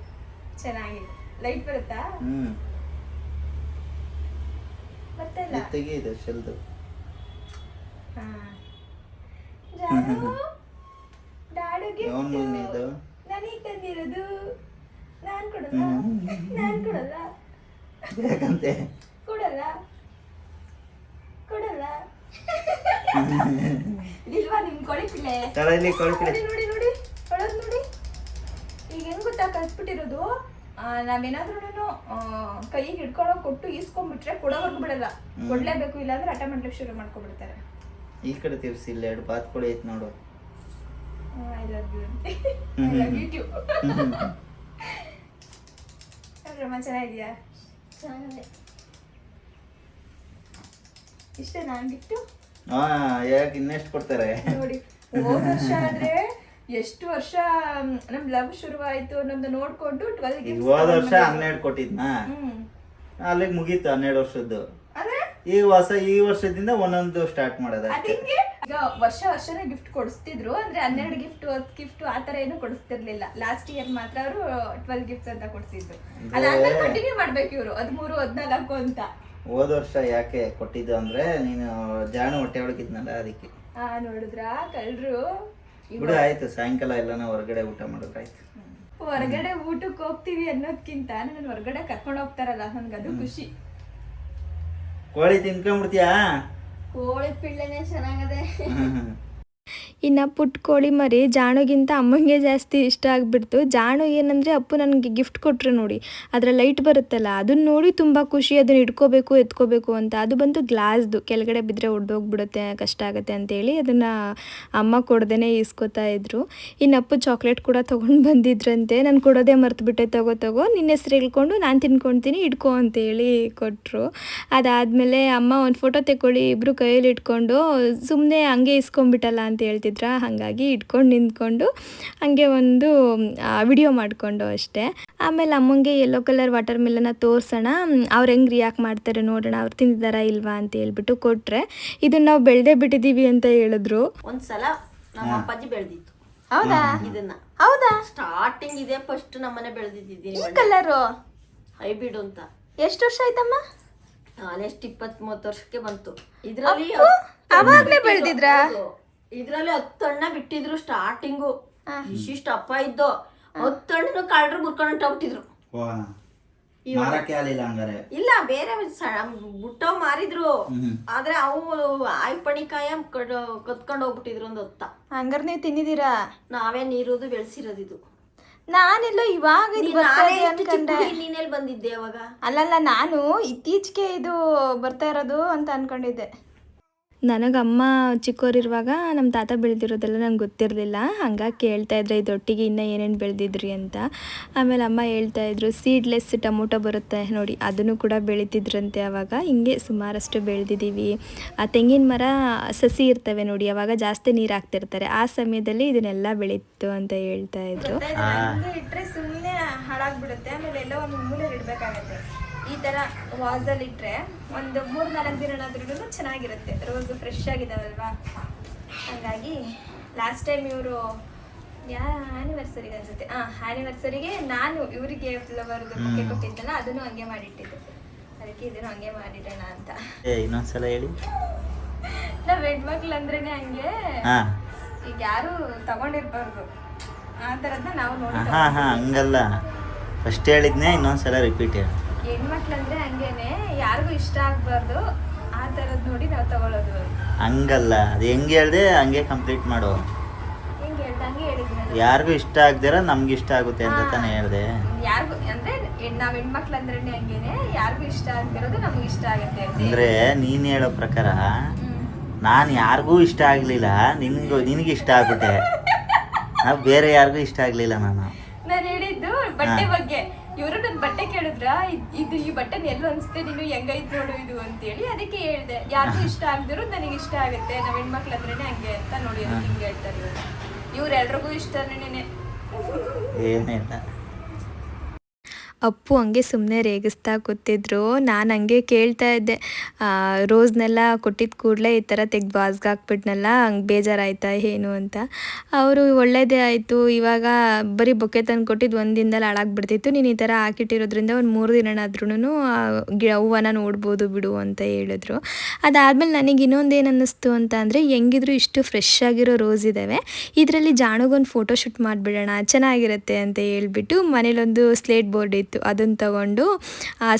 ಚೆನ್ನಾಗಿದೆ. ಲೈಟ್ ಬರುತ್ತಾ? ಮತ್ತೆ ತೆಗಿ, ಇದು ಶೆಲ್ದು. ನನಗೆ ತಂದಿರೋದು. ನಾನ್ ಕೊಡಲ್ಲ, ನಾನ್ ಕೊಡಲ್ಲ, ಯಾಕಂತೆ ಕೊಡಲ್ಲ, ಕೊಡಲ್ಲ. ಇಲ್ವಾ ನಿಮ್ ಕೊಳಿಪಿಳ್ಳೆ? ತಲೆಯಲ್ಲಿ ಕೊಳಪಿಳ್ಳೆ ನೋಡಿ ನೋಡಿ ಹೊಳದ್ ನೋಡಿ. ಈಗ ಹೆಂಗ್ ಗೊತ್ತಾ ಕಲ್ಸ್ಬಿಟ್ಟಿರೋದು, ನಾವೇನಾದ್ರೂ ಕೈಗೆ ಹಿಡ್ಕೊಂಡೋಗಿ ಕೊಟ್ಟು ಈಸ್ಕೊಂಡ್ಬಿಟ್ರೆ ಕೊಡೋವರ್ಗು ಬಿಡಲ್ಲ. ಕೊಡ್ಲೇಬೇಕು, ಇಲ್ಲಾಂದ್ರೆ ಹಠ ಮಾಡ್ಲಿಕ್ಕೆ ಶುರು ಮಾಡ್ಕೊಂಡ್ಬಿಡ್ತಾರೆ. ಈ ಕಡೆ ತಿರ್ಸಿ, ಇಲ್ಲ 2 ಬಾತ್ಕೋಳಿ ಐತೆ ನೋಡು. I love you. I love you too. ಚೆನ್ನಾಗಿದ್ಯಾ? ಚೆನ್ನಾಗಿದೆ. ಇಷ್ಟೇ ನಾನು ಗಿಫ್ಟು. ಹಾ, ಯಾಕೆ ಇನ್ನೆಷ್ಟು ಕೊಡ್ತಾರೆ ನೋಡಿ, ಹೋದ ವರ್ಷ ಆದ್ರೆ ಎಷ್ಟು ವರ್ಷ ನಮ್ ಲವ್ ಶುರುವಾಯ್ತು ಅನ್ನೋದು ನೋಡ್ಕೊಂಡು 12 ಗಿಫ್ಟ್. ಹೋದ ವರ್ಷ 12 ಕೊಟ್ಟಿದ್ನಾ, ಅಲ್ಲಿಗೆ ಮುಗೀತು 12 ವರ್ಷದ್ದು. ಅಂದ್ರೆ ಈ ವರ್ಷದಿಂದ ಒಂದೊಂದು ಸ್ಟಾರ್ಟ್ ಮಾಡೋದು. ಅದಿಂಗೆ ಈಗ ವರ್ಷನೇ ಗಿಫ್ಟ್ ಕೊಡಿಸ್ತಿದ್ರು. ಅಂದ್ರೆ 12 ಗಿಫ್ಟ್ 10 ಗಿಫ್ಟ್ ಆತರ ಏನು ಕೊಡಿಸ್ತಿರ್ಲಿಲ್ಲ. ಲಾಸ್ಟ್ ಇಯರ್ ಮಾತ್ರ ಅವರು 12 ಗಿಫ್ಟ್ಸ್ ಅಂತ ಕೊಡ್ಸಿದ್ರು. ಅದಾದ್ಮೇಲೆ ಕಂಟಿನ್ಯೂ ಮಾಡ್ಬೇಕು ಇವರು 13, 14 ಅಂತ. ಹೋದ ವರ್ಷ ಯಾಕೆ ಕೊಟ್ಟಿದ್ದು ಅಂದ್ರೆ, ನೀನು ಜಾಣ ಹೊಟ್ಟೆ ಒಳಗಿದ್ನಲ್ಲ ಅದಕ್ಕೆ. ನೋಡಿದ್ರಾ ಕಳ್ರು. ಬಿಡು, ಆಯ್ತು. ಸಾಯಂಕಾಲ ಎಲ್ಲಾನ ಹೊರಗಡೆ ಊಟ ಮಾಡೋದಾಯ್ತು. ಹೊರಗಡೆ ಊಟಕ್ಕೆ ಹೋಗ್ತೀವಿ ಅನ್ನೋದ್ಕಿಂತ ನನ್ನ ಹೊರಗಡೆ ಕರ್ಕೊಂಡು ಹೋಗ್ತಾರಲ್ಲ, ನನ್ಗದು ಖುಷಿ. ಕೋಳಿ ತಿನ್ಕೊಂಡ್ಬಿಡ್ತೀಯಾ? ಕೋಳಿ ಪಿಳ್ಳೆನೆ ಚೆನ್ನಾಗದೆ. ಇನ್ನು ಪುಟ್ಟ ಕೋಳಿ ಮರಿ ಜಾಣುಗಿಂತ ಅಮ್ಮಂಗೆ ಜಾಸ್ತಿ ಇಷ್ಟ ಆಗಿಬಿಡ್ತು. ಜಾಣು ಏನಂದರೆ ಅಪ್ಪು ನನಗೆ ಗಿಫ್ಟ್ ಕೊಟ್ಟರು ನೋಡಿ, ಅದರ ಲೈಟ್ ಬರುತ್ತಲ್ಲ, ಅದನ್ನ ನೋಡಿ ತುಂಬ ಖುಷಿ. ಅದನ್ನು ಇಟ್ಕೋಬೇಕು ಎತ್ಕೋಬೇಕು ಅಂತ. ಅದು ಬಂತು ಗ್ಲಾಸ್ದು, ಕೆಳಗಡೆ ಬಿದ್ದರೆ ಒಡೆದೋಗ್ಬಿಡುತ್ತೆ, ಕಷ್ಟ ಆಗುತ್ತೆ ಅಂತೇಳಿ ಅದನ್ನು ಅಮ್ಮ ಕೊಡ್ದೇ ಇಸ್ಕೋತಾ ಇದ್ರು. ಇನ್ನು ಅಪ್ಪು ಚಾಕ್ಲೇಟ್ ಕೂಡ ತೊಗೊಂಡು ಬಂದಿದ್ರಂತೆ. ನಾನು ಕೊಡೋದೇ ಮರ್ತುಬಿಟ್ಟೆ, ತಗೋ ನಿನ್ನ ಹೆಸ್ರು ಹೇಳ್ಕೊಂಡು ನಾನು ತಿನ್ಕೊಳ್ತೀನಿ, ಇಟ್ಕೋ ಅಂತೇಳಿ ಕೊಟ್ಟರು. ಅದಾದಮೇಲೆ ಅಮ್ಮ ಒಂದು ಫೋಟೋ ತೆಕ್ಕೊಳ್ಳಿ ಇಬ್ಬರು ಕೈಯಲ್ಲಿ ಇಟ್ಕೊಂಡು, ಸುಮ್ಮನೆ ಹಂಗೆ ಇಸ್ಕೊಂಬಿಟ್ಟಲ್ಲ ಅಂತ ಹೇಳ್ತಿದ್ರು. ಹಾಗಾಗಿ ಇಟ್ಕೊಂಡು ನಿಂತ್ಕೊಂಡು ಹಂಗೆ ಒಂದು ವಿಡಿಯೋ ಮಾಡಿಕೊಂಡು ಅಷ್ಟೇ. ಆಮೇಲೆ ಅಮ್ಮಂಗೆ ಯೆಲ್ಲೋ ಕಲರ್ ವಾಟರ್ ಮೆಲನ್ನ ತೋರಿಸೋಣ, ಅವ್ರು ಹೆಂಗೆ ರಿಯಾಕ್ಟ್ ಮಾಡ್ತಾರೆ ನೋಡೋಣ, ಅವ್ರು ತಿಂದಿದ್ದಾರಾ ಇಲ್ವಾ ಅಂತ ಹೇಳ್ಬಿಟ್ಟು ಕೊಟ್ಟರೆ, ಇದನ್ನ ನಾವು ಬೆಳೆದೇ ಬಿಟ್ಟಿದ್ದೀವಿ ಅಂತ ಹೇಳಿದ್ರು. ಒಂದ್ಸಲ ನಮ್ಮ ಅಪ್ಪಾಜಿ ಬೆಳೆದಿತ್ತು. ಹೌದಾ? ಇದನ್ನ ಹೌದಾ? ಸ್ಟಾರ್ಟಿಂಗ್ ಇದೆ, ಫಸ್ಟ್ ನಮ್ಮನೆ ಬೆಳೆದಿದ್ದೀನಿ. ಕಲರು ಹೈಬ್ರಿಡ್ ಅಂತ. ಎಷ್ಟು ವರ್ಷ ಆಯ್ತಮ್ಮ? ನಾನೆಷ್ಟು 20-30 ವರ್ಷಕ್ಕೆ ಬಂತು. ಇದ್ರಲ್ಲಿ ಅವಾಗ್ಲೇ ಬೆಳೆದಿದ್ರಾ? ಇದ್ರಲ್ಲಿ 10 ಹಣ್ಣ ಬಿಟ್ಟಿದ್ರು ಸ್ಟಾರ್ಟಿಂಗು. ಇಷ್ಟಿಷ್ಟು ಅಪ್ಪ ಇದ್ದು 10 ಹಣ್ಣು ಕಳ್ರು ಮುರ್ಕೊಂಡು ಹೊಟ್ಟಿದ್ರು. ಇಲ್ಲ, ಬೇರೆ ಬುಟ್ಟವ್ ಮಾರಿದ್ರು. ಆದ್ರೆ ಅವು ಆಯ್ಪಣಿಕಾಯ ಕತ್ಕೊಂಡು ಹೋಗ್ಬಿಟ್ಟಿದ್ರು ಒಂದು 10. ಹಂಗಾರೆ ನೀವು ತಿನ್ನಿದ್ದೀರಾ? ನಾವೇ ನೀರುದು ಬೆಳೆಸಿರೋದು. ಇದು ನಾನೆಲ್ಲೋ ಇವಾಗ ನೀನೆಲ್ಲಿ ಬಂದಿದ್ದೆ ಅವಾಗ? ಅಲ್ಲಲ್ಲ, ನಾನು ಇತ್ತೀಚೆಗೆ ಇದು ಬರ್ತಾ ಇರೋದು ಅಂತ ಅನ್ಕೊಂಡಿದ್ದೆ. ನನಗಮ್ಮ ಚಿಕ್ಕವರಿರುವಾಗ ನಮ್ಮ ತಾತ ಬೆಳೆದಿರೋದೆಲ್ಲ ನಂಗೆ ಗೊತ್ತಿರಲಿಲ್ಲ. ಹಂಗಾಗಿ ಕೇಳ್ತಾಯಿದ್ರೆ ಇದೊಟ್ಟಿಗೆ ಇನ್ನೂ ಏನೇನು ಬೆಳೆದಿದ್ರಿ ಅಂತ. ಆಮೇಲೆ ಅಮ್ಮ ಹೇಳ್ತಾಯಿದ್ರು ಸೀಡ್ಲೆಸ್ ಟೊಮೊಟೊ ಬರುತ್ತೆ ನೋಡಿ, ಅದನ್ನು ಕೂಡ ಬೆಳೀತಿದ್ರಂತೆ ಆವಾಗ. ಹಿಂಗೆ ಸುಮಾರಷ್ಟು ಬೆಳೆದಿದ್ದೀವಿ. ಆ ತೆಂಗಿನ ಮರ ಸಸಿ ಇರ್ತವೆ ನೋಡಿ, ಅವಾಗ ಜಾಸ್ತಿ ನೀರು ಹಾಕ್ತಿರ್ತಾರೆ, ಆ ಸಮಯದಲ್ಲಿ ಇದನ್ನೆಲ್ಲ ಬೆಳೀತು ಅಂತ ಹೇಳ್ತಾಯಿದ್ರು. ಇಟ್ಟರೆ ಸುಮ್ಮನೆ ಹಾಳಾಗ್ಬಿಡುತ್ತೆ, ಆಮೇಲೆ ಎಲ್ಲ ಒಂದು ಮೂಲೆ ಇಡಬೇಕಾಗತ್ತೆ. ಈ ಥರ ವಾಸಲ್ಲಿ ಇಟ್ಟರೆ ಒಂದು 3-4 ದಿನನಾದ್ರೂ ಚೆನ್ನಾಗಿರುತ್ತೆ. ರೋಸು ಫ್ರೆಶ್ ಆಗಿದಾವಲ್ವಾ, ಹಾಗಾಗಿ ಲಾಸ್ಟ್ ಟೈಮ್ ಇವರು ಆ್ಯನಿವರ್ಸರಿಗೆ ಅನ್ಸುತ್ತೆ, ಆ್ಯನಿವರ್ಸರಿಗೆ ನಾನು ಇವರಿಗೆ ಫ್ಲವರ್ದು ಬೊಕ್ಕೆ ಕೊಟ್ಟಿದ್ದಲ್ಲ, ಅದನ್ನು ಹಂಗೆ ಮಾಡಿಟ್ಟಿದ್ದೆ. ಅದಕ್ಕೆ ಇದನ್ನು ಹಂಗೆ ಮಾಡಿಡೋಣ ಅಂತ. ಇನ್ನೊಂದ್ಸಲ ಹೇಳಿ. ನಾವು ಹೆಣ್ಮಕ್ಳು ಅಂದ್ರೇನೆ ಹಂಗೆ, ಈಗ ಯಾರು ತಗೊಂಡಿರ್ಬಾರ್ದು ಆ ಥರದ್ನ ನಾವು ನೋಡಿ. ಹಂಗಲ್ಲ, ಫಸ್ಟ್ ಹೇಳಿದ್ನೇ ಇನ್ನೊಂದ್ಸಲ ರಿಪೀಟ್ ಹೇಳಿ. ಹೆಣ್ಮಕ್ಳು ಅಂದ್ರೆ ಹಂಗೇನೆ, ಯಾರಿಗೂ ಇಷ್ಟ ಆಗ್ಬಾರ್ದು ಆ ಥರದ್ದು ನೋಡಿ ನಾವು ತಗೊಳ್ಳೋದು. ಹಂಗಲ್ಲ, ಅದು ಹೆಂಗೆ ಹೇಳ್ದೆ ಹಂಗೆ ಕಂಪ್ಲೀಟ್ ಮಾಡು. ಹೆಂಗೆ ಹೇಳ್ದಂಗೆ ಹೇಳಿದ್ನ. ಯಾರಿಗೂ ಇಷ್ಟ ಆಗ್ದಿರ ನಮ್ಗೆ ಇಷ್ಟ ಆಗುತ್ತೆ ಅಂತ ತಾನೇ ಹೇಳ್ದೆ. ಯಾರಿಗೂ ಅಂದ್ರೆ ನಾವ್ ಹೆಣ್ಮಕ್ಳು ಅಂದ್ರೇನೆ ಹಂಗೇನೆ, ಯಾರಿಗೂ ಇಷ್ಟ ಆಗ್ತಿರೋದು ನಮ್ಗೆ ಇಷ್ಟ ಆಗುತ್ತೆ ಅಂದ್ರೆ ನೀನ್ ಹೇಳೋ ಪ್ರಕಾರ ನಾನು ಯಾರಿಗೂ ಇಷ್ಟ ಆಗ್ಲಿಲ್ಲ, ನಿನಗೆ ಇಷ್ಟ ಆಗ್ಬಿಟ್ಟೆ. ಬೇರೆ ಯಾರಿಗೂ ಇಷ್ಟ ಆಗ್ಲಿಲ್ಲ. ನಾನು ಹೇಳಿದ್ದು ಬಟ್ಟೆ ಬಗ್ಗೆ. ಇವರು ನನ್ನ ಬಟ್ಟೆ ಕೇಳಿದ್ರ, ಇದು ಈ ಬಟ್ಟೆನ ಎಲ್ಲ ಅನ್ಸುತ್ತೆ ನೀನು, ಹೆಂಗೈತ್ ನೋಡು ಇದು ಅಂತೇಳಿ, ಅದಕ್ಕೆ ಹೇಳ್ದೆ. ಯಾರಿಗೂ ಇಷ್ಟ ಆಗದಿರೋ ನನಗೆ ಇಷ್ಟ ಆಗುತ್ತೆ, ನಾವ್ ಹೆಣ್ಮಕ್ಳು ಅಂದ್ರೇನೆ ಹಂಗೆ ಅಂತ ನೋಡಿ ಹಿಂಗೆ ಹೇಳ್ತಾರೆ ಇವರು. ಇವ್ರೆಲ್ರಿಗೂ ಇಷ್ಟನೇನೆ. ಏನಿಲ್ಲ, ಅಪ್ಪು ಹಂಗೆ ಸುಮ್ಮನೆ ರೇಗಿಸ್ತಾ ಕೂತಿದ್ರು. ನಾನು ಹಂಗೆ ಕೇಳ್ತಾ ಇದ್ದೆ, ರೋಸ್ನೆಲ್ಲ ಕೊಟ್ಟಿದ್ದ ಕೂಡಲೇ ಈ ಥರ ತೆಗ್ದು ವಾಸ್ಗೆ ಹಾಕ್ಬಿಟ್ನಲ್ಲ, ಹಂಗೆ ಬೇಜಾರಾಯ್ತಾ ಏನು ಅಂತ. ಅವರು ಒಳ್ಳೇದೇ ಆಯಿತು, ಇವಾಗ ಬರೀ ಬೊಕ್ಕೆ ತಂದು ಕೊಟ್ಟಿದ್ದು ಒಂದು ದಿನದಲ್ಲಿ ಹಾಳಾಗ್ಬಿಡ್ತಿತ್ತು, ನೀನು ಈ ಥರ ಹಾಕಿಟ್ಟಿರೋದ್ರಿಂದ ಒಂದು 3 ದಿನನಾದ್ರೂ ಹೂವನ್ನ ನೋಡ್ಬೋದು ಬಿಡು ಅಂತ ಹೇಳಿದ್ರು. ಅದಾದಮೇಲೆ ನನಗೆ ಇನ್ನೊಂದೇನು ಅನ್ನಿಸ್ತು ಅಂತ ಅಂದರೆ, ಹೆಂಗಿದ್ರು ಇಷ್ಟು ಫ್ರೆಶ್ ಆಗಿರೋ ರೋಸ್ ಇದ್ದಾವೆ, ಇದರಲ್ಲಿ ಜಾಣಗೊಂದು ಫೋಟೋ ಶೂಟ್ ಮಾಡಿಬಿಡೋಣ ಚೆನ್ನಾಗಿರುತ್ತೆ ಅಂತ ಹೇಳ್ಬಿಟ್ಟು ಮನೇಲೊಂದು ಸ್ಲೇಟ್ ಬೋರ್ಡ್ ಇತ್ತು, ಅದನ್ನು ತಗೊಂಡು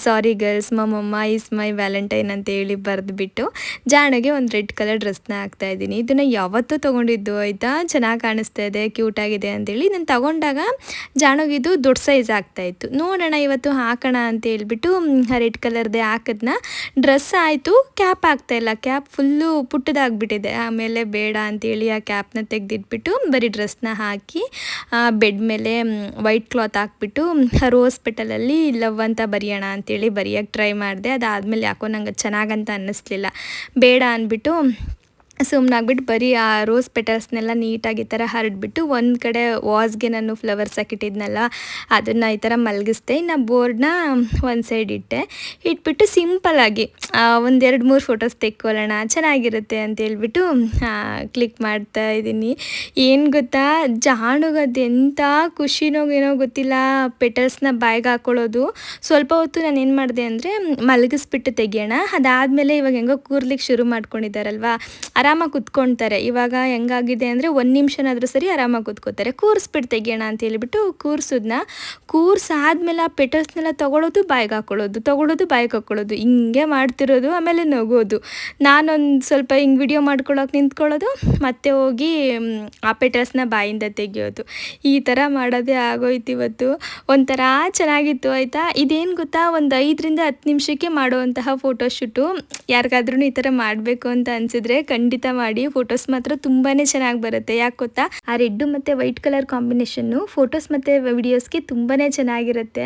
ಸಾರಿ ಗರ್ಲ್ಸ್ ಮಮ್ಮಮ್ಮ ಈಸ್ ಮೈ ವ್ಯಾಲೆಂಟೈನ್ ಅಂತ ಹೇಳಿ ಬರೆದ್ಬಿಟ್ಟು ಜಾಣಗೆ ಒಂದು ರೆಡ್ ಕಲರ್ ಡ್ರೆಸ್ನ ಹಾಕ್ತಾಯಿದ್ದೀನಿ. ಇದನ್ನು ಯಾವತ್ತೂ ತೊಗೊಂಡಿದ್ದು ಆಯಿತಾ, ಚೆನ್ನಾಗಿ ಕಾಣಿಸ್ತಾ ಇದೆ, ಕ್ಯೂಟಾಗಿದೆ ಅಂತೇಳಿ. ನಾನು ತಗೊಂಡಾಗ ಜಾಣಗಿದು ದೊಡ್ಡ ಸೈಜ್ ಆಗ್ತಾಯಿತ್ತು. ನೋಡೋಣ ಇವತ್ತು ಹಾಕೋಣ ಅಂತ ಹೇಳ್ಬಿಟ್ಟು ರೆಡ್ ಕಲರ್ದೇ ಹಾಕಿದ್ನ. ಡ್ರೆಸ್ ಆಯಿತು, ಕ್ಯಾಪ್ ಆಗ್ತಾಯಿಲ್ಲ, ಕ್ಯಾಪ್ ಫುಲ್ಲು ಪುಟ್ಟದಾಗ್ಬಿಟ್ಟಿದೆ. ಆಮೇಲೆ ಬೇಡ ಅಂತೇಳಿ ಆ ಕ್ಯಾಪ್ನ ತೆಗೆದಿಟ್ಬಿಟ್ಟು ಬರೀ ಡ್ರೆಸ್ನ ಹಾಕಿ ಬೆಡ್ ಮೇಲೆ ವೈಟ್ ಕ್ಲಾತ್ ಹಾಕ್ಬಿಟ್ಟು ರೋಸ್ ಪೆಟಲಲ್ಲಿ ಲವ್ ಅಂತ ಬರೆಯೋಣ ಅಂತೇಳಿ ಬರೆಯೋಕ್ಕೆ ಟ್ರೈ ಮಾಡಿದೆ. ಅದಾದಮೇಲೆ ಯಾಕೋ ನಂಗೆ ಚೆನ್ನಾಗಂತ ಅನ್ನಿಸ್ಲಿಲ್ಲ, ಬೇಡ ಅಂದ್ಬಿಟ್ಟು ಸುಮ್ಮನಾಗ್ಬಿಟ್ಟು ಬರೀ ಆ ರೋಸ್ ಪೆಟಲ್ಸ್ನೆಲ್ಲ ನೀಟಾಗಿ ಈ ಥರ ಹರಡ್ಬಿಟ್ಟು ಒಂದು ಕಡೆ ವಾಸ್ಗೆ ನಾನು ಫ್ಲವರ್ಸ್ ಹಾಕಿಟ್ಟಿದ್ನಲ್ಲ ಅದನ್ನು ಈ ಥರ ಮಲಗಿಸ್ದೆ. ಇನ್ನು ಬೋರ್ಡ್ನ ಒಂದು ಸೈಡ್ ಇಟ್ಬಿಟ್ಟು ಸಿಂಪಲ್ಲಾಗಿ 1-2-3 ಫೋಟೋಸ್ ತೆಕ್ಕೊಳ್ಳೋಣ ಚೆನ್ನಾಗಿರುತ್ತೆ ಅಂತ ಹೇಳ್ಬಿಟ್ಟು ಕ್ಲಿಕ್ ಮಾಡ್ತಾ ಇದ್ದೀನಿ. ಏನು ಗೊತ್ತಾ, ಜಾಣಗದು ಎಂಥ ಖುಷಿನೋ ಏನೋ ಗೊತ್ತಿಲ್ಲ, ಪೆಟಲ್ಸ್ನ ಬಾಯಿಗೆ ಹಾಕ್ಕೊಳ್ಳೋದು. ಸ್ವಲ್ಪ ಹೊತ್ತು ನಾನು ಏನು ಮಾಡಿದೆ ಅಂದರೆ ಮಲಗಿಸ್ಬಿಟ್ಟು ತೆಗಿಯೋಣ, ಅದಾದಮೇಲೆ ಇವಾಗ ಹೆಂಗೋ ಕೂರ್ಲಿಕ್ಕೆ ಶುರು ಮಾಡ್ಕೊಂಡಿದ್ದಾರಲ್ವ, ಆರಾಮಾಗಿ ಕುತ್ಕೊಳ್ತಾರೆ. ಇವಾಗ ಹೆಂಗಾಗಿದೆ ಅಂದರೆ 1 ನಿಮಿಷನಾದರೂ ಸರಿ ಆರಾಮಾಗಿ ಕುತ್ಕೋತಾರೆ. ಕೂರಿಸ್ಬಿಟ್ಟು ತೆಗಿಯೋಣ ಅಂತ ಹೇಳಿಬಿಟ್ಟು ಕೂರ್ಸಾದ್ಮೇಲೆ ಆ ಪೆಟಲ್ಸ್ನೆಲ್ಲ ತೊಗೊಳೋದು ಬಾಯಿಗೆ ಹಾಕ್ಕೊಳ್ಳೋದು, ತೊಗೊಳೋದು ಬಾಯಿಗೆ ಹಾಕ್ಕೊಳ್ಳೋದು, ಹಿಂಗೆ ಮಾಡ್ತಿರೋದು. ಆಮೇಲೆ ನಗೋದು. ನಾನೊಂದು ಸ್ವಲ್ಪ ಹಿಂಗೆ ವಿಡಿಯೋ ಮಾಡ್ಕೊಳ್ಳೋಕೆ ನಿಂತ್ಕೊಳ್ಳೋದು, ಮತ್ತೆ ಹೋಗಿ ಆ ಪೆಟಲ್ಸ್ನ ಬಾಯಿಂದ ತೆಗಿಯೋದು. ಈ ಥರ ಮಾಡೋದೇ ಆಗೋಯ್ತು ಇವತ್ತು. ಒಂಥರ ಚೆನ್ನಾಗಿತ್ತು ಆಯಿತಾ. ಇದೇನು ಗೊತ್ತಾ, ಒಂದು 5-10 ನಿಮಿಷಕ್ಕೆ ಮಾಡುವಂತಹ ಫೋಟೋಶೂಟು. ಯಾರಿಗಾದ್ರೂ ಈ ಥರ ಮಾಡಬೇಕು ಅಂತ ಅನಿಸಿದ್ರೆ ಖಂಡಿತ ಮಾಡಿ. ಫೋಟೋಸ್ ಮಾತ್ರ ತುಂಬಾ ಚೆನ್ನಾಗಿ ಬರುತ್ತೆ. ಯಾಕೆ ಗೊತ್ತಾ, ಆ ರೆಡ್ಡು ಮತ್ತು ವೈಟ್ ಕಲರ್ ಕಾಂಬಿನೇಷನ್ನು ಫೋಟೋಸ್ ಮತ್ತು ವಿಡಿಯೋಸ್ಗೆ ತುಂಬಾ ಚೆನ್ನಾಗಿರುತ್ತೆ.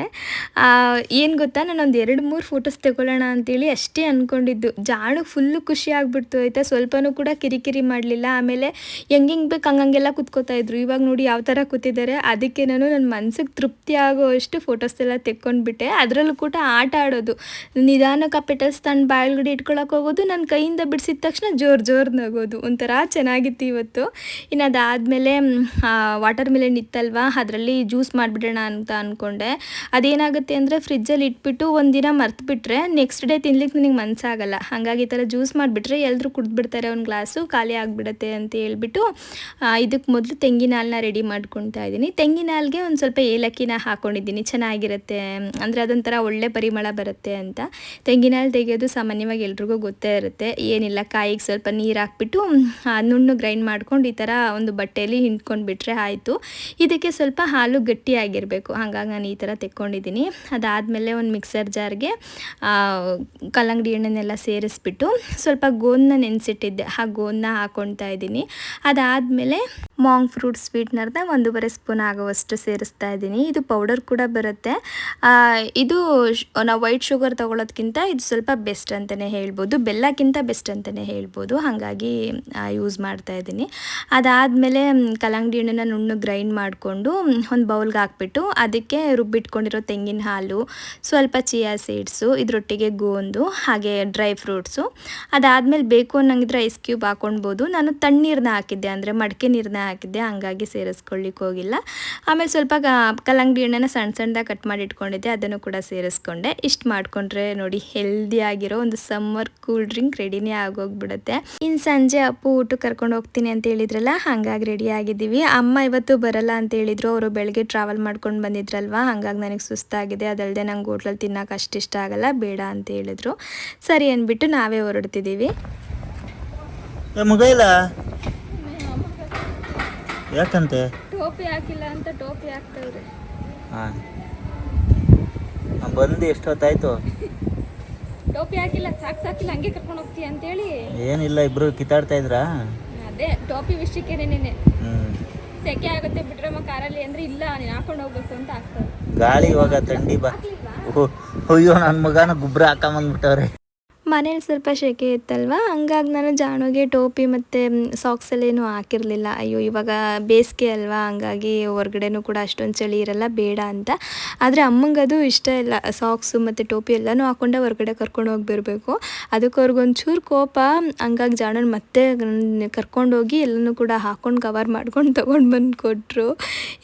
ಏನು ಗೊತ್ತಾ, ನಾನೊಂದು 2-3 ಫೋಟೋಸ್ ತಗೊಳ್ಳೋಣ ಅಂತೇಳಿ ಅಷ್ಟೇ ಅಂದ್ಕೊಂಡಿದ್ದು. ಜಾಣಕ್ಕೆ ಫುಲ್ಲು ಖುಷಿ ಆಗಿಬಿಡ್ತು ಆಯಿತಾ. ಸ್ವಲ್ಪನೂ ಕೂಡ ಕಿರಿಕಿರಿ ಮಾಡಲಿಲ್ಲ. ಆಮೇಲೆ ಹೆಂಗೆ ಬೇಕು ಹಂಗೆಲ್ಲ ಕೂತ್ಕೋತಾ ಇದ್ರು. ಇವಾಗ ನೋಡಿ ಯಾವ ಥರ ಕೂತಿದ್ದಾರೆ. ಅದಕ್ಕೆ ನಾನು ನನ್ನ ಮನಸ್ಸಿಗೆ ತೃಪ್ತಿ ಆಗೋ ಅಷ್ಟು ಫೋಟೋಸ್ ಎಲ್ಲ ತೆಕ್ಕೊಂಡ್ಬಿಟ್ಟೆ. ಅದರಲ್ಲೂ ಕೂಡ ಆಟ ಆಡೋದು, ನಿಧಾನಕ್ಕೆ ಆ ಪೆಟಲ್ಸ್ ತನ್ನ ಬಾಯೊಳಗಡೆ ಇಟ್ಕೊಳಕ್ಕೆ ಹೋಗೋದು, ನನ್ನ ಕೈಯಿಂದ ಬಿಡಿಸಿದ ತಕ್ಷಣ ಜೋರು ನಗೋದು. ಒಂಥರ ಚೆನ್ನಾಗಿತ್ತು ಇವತ್ತು. ಇನ್ನು ಅದಾದಮೇಲೆ ವಾಟರ್ ಮೆಲನ್ ಇತ್ತಲ್ವ, ಅದರಲ್ಲಿ ಜ್ಯೂಸ್ ಮಾಡಿಬಿಡೋಣ ಅಂತ ಅಂದ್ಕೊಂಡೆ. ಅದೇನಾಗುತ್ತೆ ಅಂದರೆ ಫ್ರಿಜ್ಜಲ್ಲಿ ಇಟ್ಬಿಟ್ಟು ಒಂದಿನ ಮರ್ತುಬಿಟ್ರೆ ನೆಕ್ಸ್ಟ್ ಡೇ ತಿನ್ಲಿಕ್ಕೆ ನನಗೆ ಮನಸ್ಸಾಗಲ್ಲ. ಹಾಗಾಗಿ ಈ ಥರ ಜ್ಯೂಸ್ ಮಾಡಿಬಿಟ್ರೆ ಎಲ್ಲರೂ ಕುಡಿದ್ಬಿಡ್ತಾರೆ, ಒಂದು ಗ್ಲಾಸು ಖಾಲಿ ಆಗಿಬಿಡುತ್ತೆ ಅಂತ ಹೇಳ್ಬಿಟ್ಟು ಇದಕ್ಕೆ ಮೊದಲು ತೆಂಗಿನ ಹಾಲನ್ನ ರೆಡಿ ಮಾಡ್ಕೊತಾ ಇದ್ದೀನಿ. ತೆಂಗಿನ ಹಾಲಿಗೆ ಒಂದು ಸ್ವಲ್ಪ ಏಲಕ್ಕಿನ ಹಾಕ್ಕೊಂಡಿದ್ದೀನಿ, ಚೆನ್ನಾಗಿರುತ್ತೆ, ಅಂದರೆ ಅದೊಂಥರ ಒಳ್ಳೆ ಪರಿಮಳ ಬರುತ್ತೆ ಅಂತ. ತೆಂಗಿನ ಹಾಲು ತೆಗೆಯೋದು ಸಾಮಾನ್ಯವಾಗಿ ಎಲ್ರಿಗೂ ಗೊತ್ತೇ ಇರುತ್ತೆ. ಏನಿಲ್ಲ, ಕಾಯಿಗೆ ಸ್ವಲ್ಪ ನೀರು ಹಾಕ್ಬಿಟ್ಟು ನುಣ್ಣು ಗ್ರೈಂಡ್ ಮಾಡ್ಕೊಂಡು ಈ ಥರ ಒಂದು ಬಟ್ಟೆಯಲ್ಲಿ ಹಿಂಡ್ಕೊಂಡು ಬಿಟ್ಟರೆ ಆಯಿತು. ಇದಕ್ಕೆ ಸ್ವಲ್ಪ ಹಾಲು ಗಟ್ಟಿಯಾಗಿರಬೇಕು, ಹಾಗಾಗಿ ನಾನು ಈ ಥರ ತೆಕ್ಕೊಂಡಿದ್ದೀನಿ. ಅದಾದಮೇಲೆ ಒಂದು ಮಿಕ್ಸರ್ ಜಾರ್ಗೆ ಕಲ್ಲಂಗಡಿ ಹಣ್ಣನ್ನೆಲ್ಲ ಸೇರಿಸ್ಬಿಟ್ಟು ಸ್ವಲ್ಪ ಗೋಂದನ್ನ ನೆನೆಸಿಟ್ಟಿದ್ದೆ, ಆ ಗೋಂದನ್ನ ಹಾಕ್ಕೊಳ್ತಾ ಇದ್ದೀನಿ. ಅದಾದಮೇಲೆ ಮಾಂಗ್ ಫ್ರೂಟ್ ಸ್ವೀಟ್ನರ್ನ 1.5 ಸ್ಪೂನ್ ಆಗುವಷ್ಟು ಸೇರಿಸ್ತಾ ಇದ್ದೀನಿ. ಇದು ಪೌಡರ್ ಕೂಡ ಬರುತ್ತೆ. ಇದು ನಾವು ವೈಟ್ ಶುಗರ್ ತೊಗೊಳೋದ್ಕಿಂತ ಇದು ಸ್ವಲ್ಪ ಬೆಸ್ಟ್ ಅಂತಲೇ ಹೇಳ್ಬೋದು, ಬೆಲ್ಲಕ್ಕಿಂತ ಬೆಸ್ಟ್ ಅಂತಲೇ ಹೇಳ್ಬೋದು. ಹಾಗಾಗಿ ಹಾಗಾಗಿ ಯೂಸ್ ಮಾಡ್ತಾಯಿದ್ದೀನಿ. ಅದಾದಮೇಲೆ ಕಲ್ಲಂಗಡಿ ಹಣ್ಣನ್ನು ನುಣ್ಣಗೆ ಗ್ರೈಂಡ್ ಮಾಡಿಕೊಂಡು ಒಂದು ಬೌಲ್ಗೆ ಹಾಕ್ಬಿಟ್ಟು ಅದಕ್ಕೆ ರುಬ್ಬಿಟ್ಕೊಂಡಿರೋ ತೆಂಗಿನ ಹಾಲು, ಸ್ವಲ್ಪ ಚಿಯಾ ಸೀಡ್ಸು, ಇದರೊಟ್ಟಿಗೆ ಗೋಂದು, ಹಾಗೆ ಡ್ರೈ ಫ್ರೂಟ್ಸು. ಅದಾದಮೇಲೆ ಬೇಕು ಅನ್ನಂಗಿದ್ರೆ ಐಸ್ ಕ್ಯೂಬ್ ಹಾಕ್ಕೊಳ್ಬೋದು. ನಾನು ತಣ್ಣೀರನ್ನ ಹಾಕಿದ್ದೆ, ಅಂದರೆ ಮಡಿಕೆ ನೀರನ್ನ ಹಾಕಿದ್ದೆ, ಹಂಗಾಗಿ ಸೇರಿಸ್ಕೊಳ್ಳಿಕ್ಕೆ ಹೋಗಿಲ್ಲ. ಆಮೇಲೆ ಸ್ವಲ್ಪ ಕಲ್ಲಂಗಡಿ ಹಣ್ಣನ್ನು ಸಣ್ಣ ಸಣ್ಣದಾಗಿ ಕಟ್ ಮಾಡಿ ಇಟ್ಕೊಂಡಿದ್ದೆ, ಅದನ್ನು ಕೂಡ ಸೇರಿಸ್ಕೊಂಡೆ. ಇಷ್ಟು ಮಾಡಿಕೊಂಡ್ರೆ ನೋಡಿ ಹೆಲ್ದಿಯಾಗಿರೋ ಒಂದು ಸಮ್ಮರ್ ಕೂಲ್ ಡ್ರಿಂಕ್ ರೆಡಿನೇ ಆಗೋಗ್ಬಿಡುತ್ತೆ. ಇನ್ನು ಸಂಜೆ ಅಪ್ಪು ಊಟಕ್ಕೆ ಕರ್ಕೊಂಡು ಹೋಗ್ತೀನಿ ಅಂತ ಹೇಳಿದ್ರಲ್ಲ, ಹಾಗಾಗಿ ರೆಡಿ ಆಗಿದ್ದೀವಿ. ಅಮ್ಮ ಇವತ್ತು ಬರಲ್ಲ ಅಂತ ಹೇಳಿದ್ರು, ಅವರು ಬೆಳಗ್ಗೆ ಟ್ರಾವೆಲ್ ಮಾಡ್ಕೊಂಡು ಬಂದಿದ್ರಲ್ವ, ಹಾಗಾಗಿ ನನಗೆ ಸುಸ್ತಾಗಿದೆ, ಅದಲ್ಲದೆ ನಂಗೆ ಹೋಟ್ಲಲ್ಲಿ ತಿನ್ನೋಕೆ ಅಷ್ಟಿಷ್ಟ ಆಗಲ್ಲ, ಬೇಡ ಅಂತ ಹೇಳಿದ್ರು. ಸರಿ ಅಂದ್ಬಿಟ್ಟು ನಾವೇ ಹೊರಡ್ತಿದ್ದೀವಿ. ಮಗ ಇಲ್ಲ ಯಾಕಂತೆ ಟೋಪಿ ಹಾಕಿಲ್ಲ ಅಂತ ಟೋಪಿ ಹಾಕ್ತವ್ರೆ. ಹಾಂ ಬಂದು ಎಷ್ಟೊತ್ತಾಯ್ತು? ಟೋಪಿ ಹಾಕಿಲ್ಲ, ಸಾಕಿಲ್ಲ, ಹಂಗೆ ಕರ್ಕೊಂಡು ಹೋಗ್ತೀಯ ಅಂತೇಳಿ ಏನಿಲ್ಲ, ಇಬ್ರು ಕಿತ್ತಾಡ್ತಾ ಇದ್ರಾ? ಅದೇ ಟೋಪಿ ವಿಷಯಕ್ಕೆ ನೆನೆ ಹ್ಞೂ ಸೆಕೆ ಆಗುತ್ತೆ ಬಿಟ್ರಮ್ಮ ಕಾರಲ್ಲಿ ಅಂದರೆ ಇಲ್ಲ ನೀನು ಹಾಕೊಂಡು ಹೋಗ್ಬೇಕು ಅಂತ ಆಗ್ತದೆ. ಗಾಳಿ ಇವಾಗ ಥಂಡಿ ಬಾ. ಅಯ್ಯೋ ನನ್ನ ಮಗನ ಗೊಬ್ಬರ ಹಾಕೊಂಬಂದ್ಬಿಟ್ಟವ್ರೆ. ಮನೇಲಿ ಸ್ವಲ್ಪ ಸೆಕೆ ಇತ್ತಲ್ವ, ಹಂಗಾಗಿ ನಾನು ಜಾಣುಗೆ ಟೋಪಿ ಮತ್ತು ಸಾಕ್ಸ್ ಎಲ್ಲ ಏನೂ ಹಾಕಿರಲಿಲ್ಲ. ಅಯ್ಯೋ ಇವಾಗ ಬೇಸಿಗೆ ಅಲ್ವಾ, ಹಂಗಾಗಿ ಹೊರಗಡೆನೂ ಕೂಡ ಅಷ್ಟೊಂದು ಚಳಿ ಇರಲ್ಲ, ಬೇಡ ಅಂತ. ಆದರೆ ಅಮ್ಮಂಗೆ ಅದು ಇಷ್ಟ ಇಲ್ಲ, ಸಾಕ್ಸು ಮತ್ತು ಟೋಪಿ ಎಲ್ಲನೂ ಹಾಕ್ಕೊಂಡೆ ಹೊರಗಡೆ ಕರ್ಕೊಂಡು ಹೋಗಿಬಿರಬೇಕು. ಅದಕ್ಕೆ ಅವ್ರಿಗೊಂಚೂರು ಕೋಪ, ಹಂಗಾಗಿ ಜಾಣನ ಮತ್ತೆ ಕರ್ಕೊಂಡೋಗಿ ಎಲ್ಲನೂ ಕೂಡ ಹಾಕ್ಕೊಂಡು ಕವರ್ ಮಾಡ್ಕೊಂಡು ತೊಗೊಂಡು ಬಂದು ಕೊಟ್ಟರು.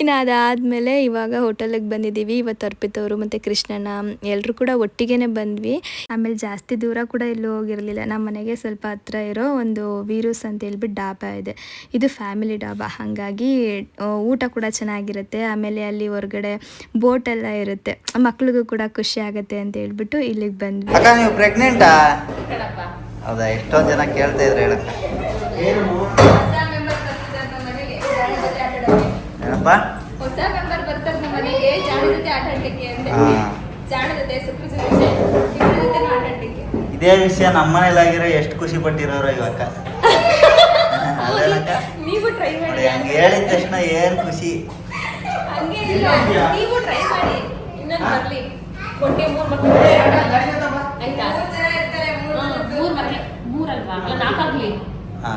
ಇನ್ನು ಅದಾದಮೇಲೆ ಇವಾಗ ಹೋಟೆಲಿಗೆ ಬಂದಿದ್ದೀವಿ. ಇವತ್ತು ಅರ್ಪಿತವರು ಮತ್ತು ಕೃಷ್ಣನ ಎಲ್ಲರೂ ಕೂಡ ಒಟ್ಟಿಗೆ ಬಂದ್ವಿ. ಆಮೇಲೆ ಜಾಸ್ತಿ ದೂರ ಕೂಡ ಎಲ್ಲೂ ಹೋಗಿರಲಿಲ್ಲ. ನಮ್ಮ ಮನೆಗೆ ಸ್ವಲ್ಪ ಹತ್ರ ಇರೋ ಒಂದು ವೀರೂಸ್ ಅಂತ ಹೇಳ್ಬಿಟ್ಟು ಡಾಬಾ ಇದೆ. ಇದು ಫ್ಯಾಮಿಲಿ ಡಾಬಾ, ಹಾಗಾಗಿ ಊಟ ಕೂಡ ಚೆನ್ನಾಗಿರುತ್ತೆ. ಆಮೇಲೆ ಅಲ್ಲಿ ಹೊರಗಡೆ ಬೋಟ್ ಎಲ್ಲ ಇರುತ್ತೆ, ಮಕ್ಳಿಗೂ ಕೂಡ ಖುಷಿ ಆಗುತ್ತೆ ಅಂತ ಹೇಳ್ಬಿಟ್ಟು ಇಲ್ಲಿಗೆ ಬಂದ್ವಿ. ಅಕ್ಕ ನೀವು ಪ್ರೆಗ್ನೆಂಟಾ? ಹೌದಾ? ಎಷ್ಟೊಂದು ಜನ ಕೇಳ್ತಾ ಇದ್ರೆ ಹೇಳಕ್ಕ. ಏನಪ್ಪ? ಹೊಸ ಮೆಂಬರ್ ಬರ್ತಾರೆ ನಮ್ಮ ಮನೆಗೆ, ಜಾಣ ಜೊತೆ ಆಟ ಆಡಲಿಕ್ಕೆ ಅಂದ್ರೆ ಜಾಣ ಜೊತೆ ಸುಪ್ರ ಜೊತೆ ಆಟ ಆಡಲಿಕ್ಕೆ. ಇದೇ ವಿಷಯ ನಮ್ಮನೇಲಾಗಿರೋ ಎಷ್ಟು ಖುಷಿ ಪಟ್ಟಿರೋರು ಇವಾಗ. ಅಲ್ಲೇನಕ್ಕ? ನೀವು ಟ್ರೈ ಮಾಡಿ. ಹಂಗೆ ಹೇಳಿದ ತಕ್ಷಣ ಏನು ಖುಷಿ. ಹಂಗೆ ಇಲ್ಲ, ನೀವು ಟ್ರೈ ಮಾಡಿ, ಇನ್ನೊಂದು ಬರ್ಲಿ. ಕೊಟ್ಟೆ 3 ಮಕ್ಕಳು ಆಯ್ತಾ? ಮೂರು ಮಕ್ಕಳು, 3 ಅಲ್ವಾ? ಅಲ್ಲ 4 ಆಗ್ಲಿ.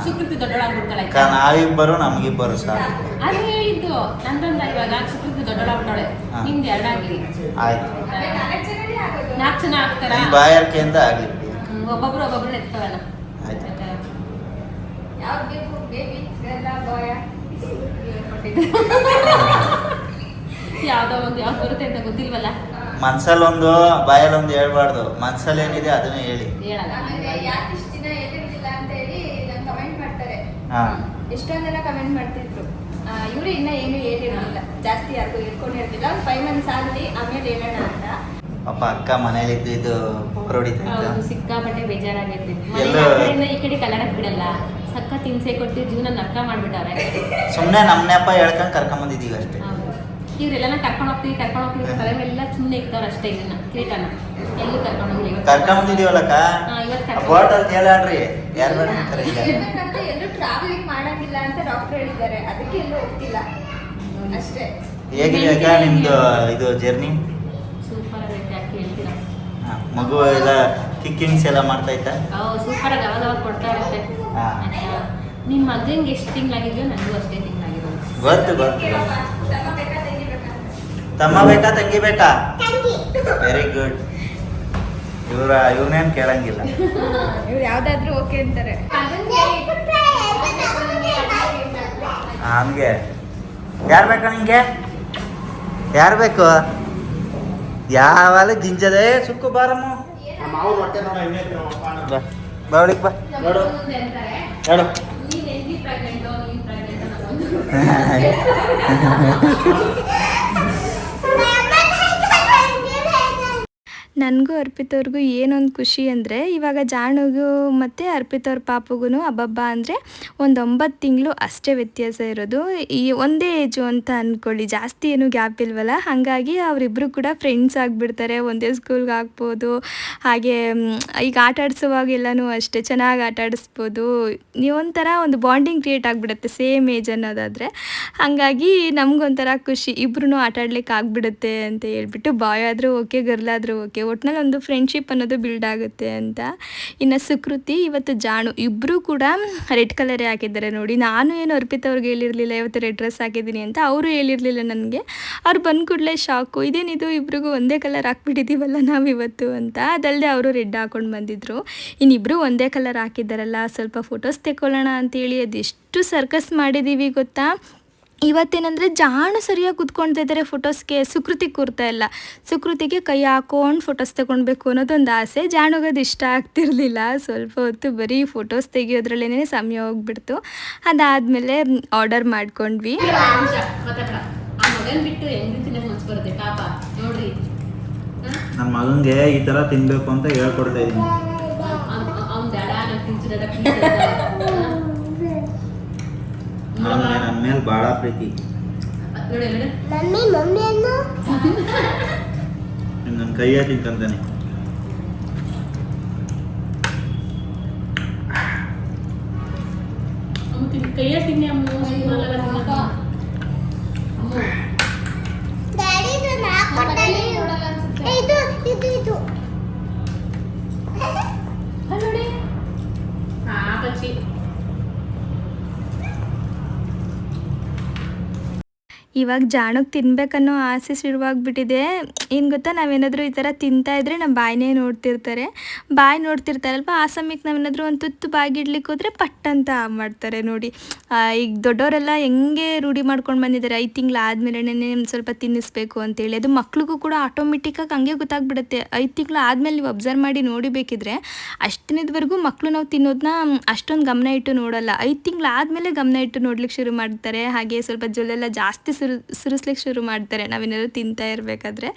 ಸುಕೃತಿ ದೊಡ್ಡಳಾಗ್ಬಿಡ್ತಾಳೆ. ನಾವಿಬ್ಬರು ನಮಗಿಬ್ಬರು ಸಾಕು. ಅದು ಹೇಳಿದ್ದು ನಂದೊಂದ, ಇವಾಗ ಸುಕೃತಿ ದೊಡ್ಡಳಾಗ್ಬಿಟ್ಟಾಳೆ, ನಿಮ್ದು 2 ಆಗ್ಲಿ. ಆಯ್ತು, 4 ಜನ ಆಗ್ತಾರ. ಬಾಯಾರಿಕೆಯಿಂದ ಆಗ್ಲಿ. ಒಬ್ಬೊಬ್ರು ಎತ್ಕೊಳ್ಳೋಣ. ಆಯ್ತು. ಯಾವ್ದು ಬೇಕು? ಬೇಬಿ, ಗರ್ಲ, ಬಾಯ? ಯಾವ್ದೋ ಒಂದು ಯಾವ್ದು ಬರುತ್ತೆ ಅಂತ ಗೊತ್ತಿಲ್ವಲ್ಲ. ಮನ್ಸಲ್ಲೊಂದು ಬಾಯಲ್ಲೊಂದು ಹೇಳ್ಬಾರ್ದು, ಮನ್ಸಲ್ಲಿ ಏನಿದೆ ಅದನ್ನೇ ಹೇಳಿ. ಹೇಳಲ್ಲ. ಯಾಕೆ ಇಷ್ಟು ದಿನ ಹೇಳಿರ್ಲಿಲ್ಲ ಅಂತ ಹೇಳಿ ನಂಗೆ ಕಮೆಂಟ್ ಮಾಡ್ತಾರೆ. ಎಷ್ಟೊಂದು ಜನ ಕಮೆಂಟ್ ಮಾಡ್ತಿದ್ರು. ಇವ್ರು ಇನ್ನ ಏನು ಹೇಳಿರಲಿಲ್ಲ, ಜಾಸ್ತಿ ಯಾರಿಗೂ ಹೇಳ್ಕೊಂಡಿರ್ಲಿಲ್ಲ. 5 ಮಂತ್ಸ್ ಆಗಲಿ ಆಮೇಲೆ ಹೇಳೋಣ ಅಂತ. ಪಾಪ ಅಕ್ಕ ಮನೇಲಿ ಇದ್ದು ಬೋರ್ ಹೊಡಿತಾ. ಸಿಕ್ಕಾಪಟ್ಟೆ ಬೇಜಾರಾಗೈತೆ. ಈ ಕಡೆ ಕಲರಕ್ ಬಿಡಲ್ಲ, ಸಖತ್ ಹಿಂಸೆ ಕೊಟ್ಟು ಜೀವನ ನರ್ಕ ಮಾಡ್ಬಿಟ್ಟಾರೆ. ಸುಮ್ಮನೆ ನಮ್ಮ ನೆಪ ಹೇಳ್ಕೊಂಡು ಕರ್ಕೊಂಬಂದಿದ್ದೀವಿ ಅಷ್ಟೇ. ಇವ್ರೆಲ್ಲ ಕರ್ಕೊಂಡು ಹೋಗ್ತೀವಿ ತಲೆ ಮೇಲೆಲ್ಲ ಸುಮ್ಮನೆ ಇರ್ತಾರ ಅಷ್ಟೇ. ಇದನ್ನ ಕಿರೀಟನ ಎಲ್ಲೂ ಕರ್ಕೊಂಡು ಹೋಗಿ ಕರ್ಕೊಂಬಂದಿದ್ದೀವಲ್ಲಕ್ಕ. ಬಾಟಲ್ ಕೇಳಾಡ್ರಿ ಯಾರು ಬೇಕಂತ ಎಲ್ಲೂ ಟ್ರಾವೆಲಿಂಗ್ ಮಾಡಂಗಿಲ್ಲ ಅಂತ ಡಾಕ್ಟರ್ ಹೇಳಿದ್ದಾರೆ, ಅದಕ್ಕೆ ಎಲ್ಲೂ ಹೋಗ್ತಿಲ್ಲ ಅಷ್ಟೇ. ಹೇಗಿದೆ ಅಕ್ಕ ನಿಮ್ದು ಇದು ಜರ್ನಿ? ಸೂಪರ್ ಆಗೈತೆ, ಯಾಕೆ ಹೇಳ್ತೀರಾ? ಮಗು ಎಲ್ಲ ಕಿಕ್ಕಿಂಗ್ಸ್ ಎಲ್ಲ ಮಾಡ್ತಾ ಇತ್ತ? ಸೂಪರ್ ಆಗಿ ಅವಾಗ ಕೊಡ್ತಾ ಇರುತ್ತೆ. ನಿಮ್ಮ ಮಗಂಗೆ ಎಷ್ಟು ತಿಂಗಳಾಗಿದೆಯೋ ನನಗೂ ಅಷ್ಟೇ ತಿಂಗಳಾಗಿರೋದು. ಗೊತ್ತು. ತಮ್ಮ ಬೇಕಾ ತಂಗಿ ಬೇಕಾ? Very good. ಇವ್ರನ್ನೇನು ಕೇಳಂಗಿಲ್ಲ. ಇವ್ರು ಯಾವ್ದಾದ್ರು ಓಕೆ ಅಂತಾರೆ. ಹಂಗೆ ಯಾರು ಬೇಕಾ ನಿಂಗೆ? ಯಾರು ಬೇಕು? ಯಾವಾಗ ಗಿಂಜದೆ ಸುಕ್ಕು ಬಾರಮ್ಮ. ಬಾವಳಿಗೆ ಬಾ ನೋಡು ನೋಡು. ನನಗೂ ಅರ್ಪಿತವ್ರಿಗೂ ಏನೊಂದು ಖುಷಿ ಅಂದರೆ, ಇವಾಗ ಜಾಣುಗೂ ಮತ್ತು ಅರ್ಪಿತವ್ರ ಪಾಪುಗೂ ಹಬ್ಬಬ್ಬ ಅಂದರೆ ಒಂದು 9 ತಿಂಗಳು ಅಷ್ಟೇ ವ್ಯತ್ಯಾಸ ಇರೋದು. ಈ ಒಂದೇ ಏಜು ಅಂತ ಅಂದ್ಕೊಳ್ಳಿ, ಜಾಸ್ತಿ ಏನೂ ಗ್ಯಾಪ್ ಇಲ್ವಲ್ಲ. ಹಾಗಾಗಿ ಅವರಿಬ್ಬರು ಕೂಡ ಫ್ರೆಂಡ್ಸ್ ಆಗಿಬಿಡ್ತಾರೆ, ಒಂದೇ ಸ್ಕೂಲ್ಗೆ ಹಾಕ್ಬೋದು. ಹಾಗೆ ಈಗ ಆಟ ಆಡಿಸುವಾಗೆಲ್ಲನೂ ಅಷ್ಟೇ ಚೆನ್ನಾಗಿ ಆಟ ಆಡಿಸ್ಬೋದು. ಒಂಥರ ಒಂದು ಬಾಂಡಿಂಗ್ ಕ್ರಿಯೇಟ್ ಆಗಿಬಿಡುತ್ತೆ ಸೇಮ್ ಏಜ್ ಅನ್ನೋದಾದರೆ. ಹಾಗಾಗಿ ನಮಗೊಂಥರ ಖುಷಿ, ಇಬ್ಬರೂ ಆಟ ಆಡ್ಲಿಕ್ಕೆ ಆಗಿಬಿಡುತ್ತೆ ಅಂತ ಹೇಳ್ಬಿಟ್ಟು. ಬಾಯ್ ಆದರೂ ಓಕೆ, ಗರ್ಲ್ ಆದರೂ ಓಕೆ, ಒಟ್ನಲ್ಲಿ ಒಂದು ಫ್ರೆಂಡ್ಶಿಪ್ ಅನ್ನೋದು ಬಿಲ್ಡ್ ಆಗುತ್ತೆ ಅಂತ. ಇನ್ನು ಸುಕೃತಿ ಇವತ್ತು ಜಾಣು ಇಬ್ಬರು ಕೂಡ ರೆಡ್ ಕಲರೇ ಹಾಕಿದ್ದಾರೆ ನೋಡಿ. ನಾನು ಏನು ಅರ್ಪಿತ್ ಅವ್ರಿಗೆ ಹೇಳಿರಲಿಲ್ಲ ಇವತ್ತು ರೆಡ್ ಡ್ರೆಸ್ ಹಾಕಿದ್ದೀನಿ ಅಂತ, ಅವರು ಹೇಳಿರಲಿಲ್ಲ ನನಗೆ. ಅವ್ರು ಬಂದ ಕೂಡಲೇ ಶಾಕು, ಇದೇನಿದು ಇಬ್ರಿಗೂ ಒಂದೇ ಕಲರ್ ಹಾಕ್ಬಿಟ್ಟಿದ್ದೀವಲ್ಲ ನಾವಿವತ್ತು ಅಂತ. ಅದಲ್ಲದೆ ಅವರು ರೆಡ್ ಹಾಕೊಂಡು ಬಂದಿದ್ದರು. ಇನ್ನಿಬ್ಬರು ಒಂದೇ ಕಲರ್ ಹಾಕಿದ್ದಾರಲ್ಲ, ಸ್ವಲ್ಪ ಫೋಟೋಸ್ ತೆಕ್ಕೊಳ್ಳೋಣ ಅಂತೇಳಿ ಅದೆಷ್ಟು ಸರ್ಕಸ್ ಮಾಡಿದ್ದೀವಿ ಗೊತ್ತಾ. ಇವತ್ತೇನೆಂದರೆ ಜಾಣು ಸರಿಯಾಗಿ ಕೂತ್ಕೊಳ್ತಾ ಇದ್ದಾರೆ ಫೋಟೋಸ್ಗೆ, ಸುಕೃತಿ ಕೂರ್ತಾ ಇಲ್ಲ. ಸುಕೃತಿಗೆ ಕೈ ಹಾಕೊಂಡು ಫೋಟೋಸ್ ತಗೊಳ್ಬೇಕು ಅನ್ನೋದೊಂದು ಆಸೆ. ಜಾಣುಗದು ಇಷ್ಟ ಆಗ್ತಿರ್ಲಿಲ್ಲ. ಸ್ವಲ್ಪ ಹೊತ್ತು ಬರೀ ಫೋಟೋಸ್ ತೆಗಿಯೋದ್ರಲ್ಲೇ ಸಮಯ ಹೋಗ್ಬಿಡ್ತು. ಅದಾದಮೇಲೆ ಆರ್ಡರ್ ಮಾಡ್ಕೊಂಡ್ವಿ. ನನ್ನ ಮಗನಿಗೆ ಈ ಥರ ತಿನ್ನಬೇಕು ಅಂತ ಹೇಳ್ಕೊಡ್ತಾ ಇದ್ದೀನಿ. ಅವನಿಗೆ ನನ್ನ ಮೇಲೆ ಭಾಳ ಪ್ರೀತಿ. ನನ್ನ ಕೈಯೇ ತಿನ್ಕೊಂತಾನೆ. ಇವಾಗ ಜಾಣಕ್ಕೆ ತಿನ್ಬೇಕನ್ನೋ ಆಸೆ ಶುರುವಾಗ್ಬಿಟ್ಟಿದೆ. ಏನು ಗೊತ್ತಾ, ನಾವೇನಾದರೂ ಈ ಥರ ತಿಂತಾಯಿದ್ರೆ ನಮ್ಮ ಬಾಯಿನೇ ನೋಡ್ತಿರ್ತಾರೆ. ಬಾಯಿ ನೋಡ್ತಿರ್ತಾರಲ್ವ, ಆ ಸಮಯಕ್ಕೆ ನಾವೇನಾದರೂ ಒಂದು ತುತ್ತು ಬಾಯಿಗಿಡ್ಲಿಕ್ಕೆ ಹೋದರೆ ಪಟ್ ಅಂತ ಮಾಡ್ತಾರೆ ನೋಡಿ. ಈಗ ದೊಡ್ಡವರೆಲ್ಲ ಹೆಂಗೆ ರೂಢಿ ಮಾಡ್ಕೊಂಡು ಬಂದಿದ್ದಾರೆ, 5 ತಿಂಗಳು ಆದಮೇಲೆ ಸ್ವಲ್ಪ ತಿನ್ನಿಸ್ಬೇಕು ಅಂತೇಳಿ. ಅದು ಮಕ್ಳಿಗೂ ಕೂಡ ಆಟೋಮೆಟಿಕ್ಕಾಗಿ ಹಂಗೆ ಗೊತ್ತಾಗ್ಬಿಡುತ್ತೆ. 5 ತಿಂಗಳು ಆದಮೇಲೆ ನೀವು ಅಬ್ಸರ್ವ್ ಮಾಡಿ ನೋಡಿ ಬೇಕಿದ್ರೆ, ಅಷ್ಟನೇದವರೆಗೂ ಮಕ್ಕಳು ನಾವು ತಿನ್ನೋದನ್ನ ಅಷ್ಟೊಂದು ಗಮನ ಇಟ್ಟು ನೋಡೋಲ್ಲ. 5 ತಿಂಗಳು ಆದಮೇಲೆ ಗಮನ ಇಟ್ಟು ನೋಡ್ಲಿಕ್ಕೆ ಶುರು ಮಾಡ್ತಾರೆ. ಹಾಗೆ ಸ್ವಲ್ಪ ಜೊಲ್ಲೆಲ್ಲ ಜಾಸ್ತಿ ಸುರಿಸ್ಲಿಕ್ಕೆ ಶುರು ಮಾಡ್ತಾರೆ ನಾವೇನಾದ್ರು ತಿಂತಾ ಇರಬೇಕಾದ್ರೆ.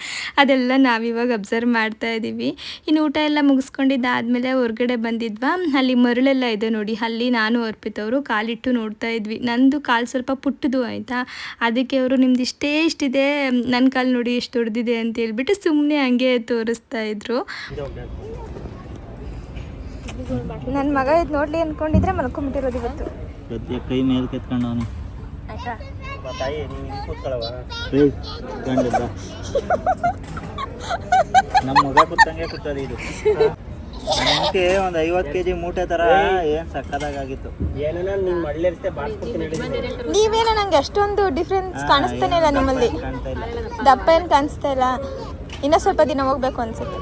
ಅದೆಲ್ಲ ನಾವಿವಾಗ ಅಬ್ಸರ್ವ್ ಮಾಡ್ತಾ ಇದ್ದೀವಿ. ಇನ್ನು ಊಟ ಎಲ್ಲ ಮುಗಿಸ್ಕೊಂಡಿದ್ದಾದಮೇಲೆ ಹೊರಗಡೆ ಬಂದಿದ್ವಾ, ಅಲ್ಲಿ ಮರಳೆಲ್ಲ ಇದೆ ನೋಡಿ. ಅಲ್ಲಿ ನಾನು ಅರ್ಪಿತವರು ಕಾಲಿಟ್ಟು ನೋಡ್ತಾ ಇದ್ವಿ. ನಂದು ಕಾಲು ಸ್ವಲ್ಪ ಪುಟ್ಟದು ಆಯಿತಾ, ಅದಕ್ಕೆ ಅವರು ನಿಮ್ದು ಇಷ್ಟಿದೆ, ನನ್ನ ಕಾಲು ನೋಡಿ ಎಷ್ಟು ದೊಡ್ಡದಿದೆ ಅಂತ ಹೇಳ್ಬಿಟ್ಟು ಸುಮ್ಮನೆ ಹಂಗೆ ತೋರಿಸ್ತಾ ಇದ್ರು. ನನ್ನ ಮಗ ಇದು ನೋಡಲಿ ಅಂದ್ಕೊಂಡಿದ್ರೆ ಮಲ್ಕೊಂಬಿಟ್ಟಿರೋದು ಇವತ್ತು. ಕೈ ಮೇಲೆ ಕೆತ್ಕೊಂಡವನು. ನಮ್ಮ ಮಗ ಕೂತಂಗೆ ಕೂತದೆ ಇದು. ಅದಕ್ಕೆ ಒಂದು 50 kg ಮೂಟೆ ತರ ಏನ್ ಸಕ್ಕದಾಗಿತ್ತು. ನೀವೇನೋ ನಂಗೆ ಅಷ್ಟೊಂದು ಡಿಫ್ರೆನ್ಸ್ ಕಾಣಿಸ್ತಾನೆ ಇಲ್ಲ ನಿಮ್ಮಲ್ಲಿ. ದಪ್ಪ ಏನು ಕಾಣಿಸ್ತಾ ಇಲ್ಲ. ಇನ್ನೂ ಸ್ವಲ್ಪ ದಿನ ಹೋಗ್ಬೇಕು ಅನ್ಸುತ್ತೆ.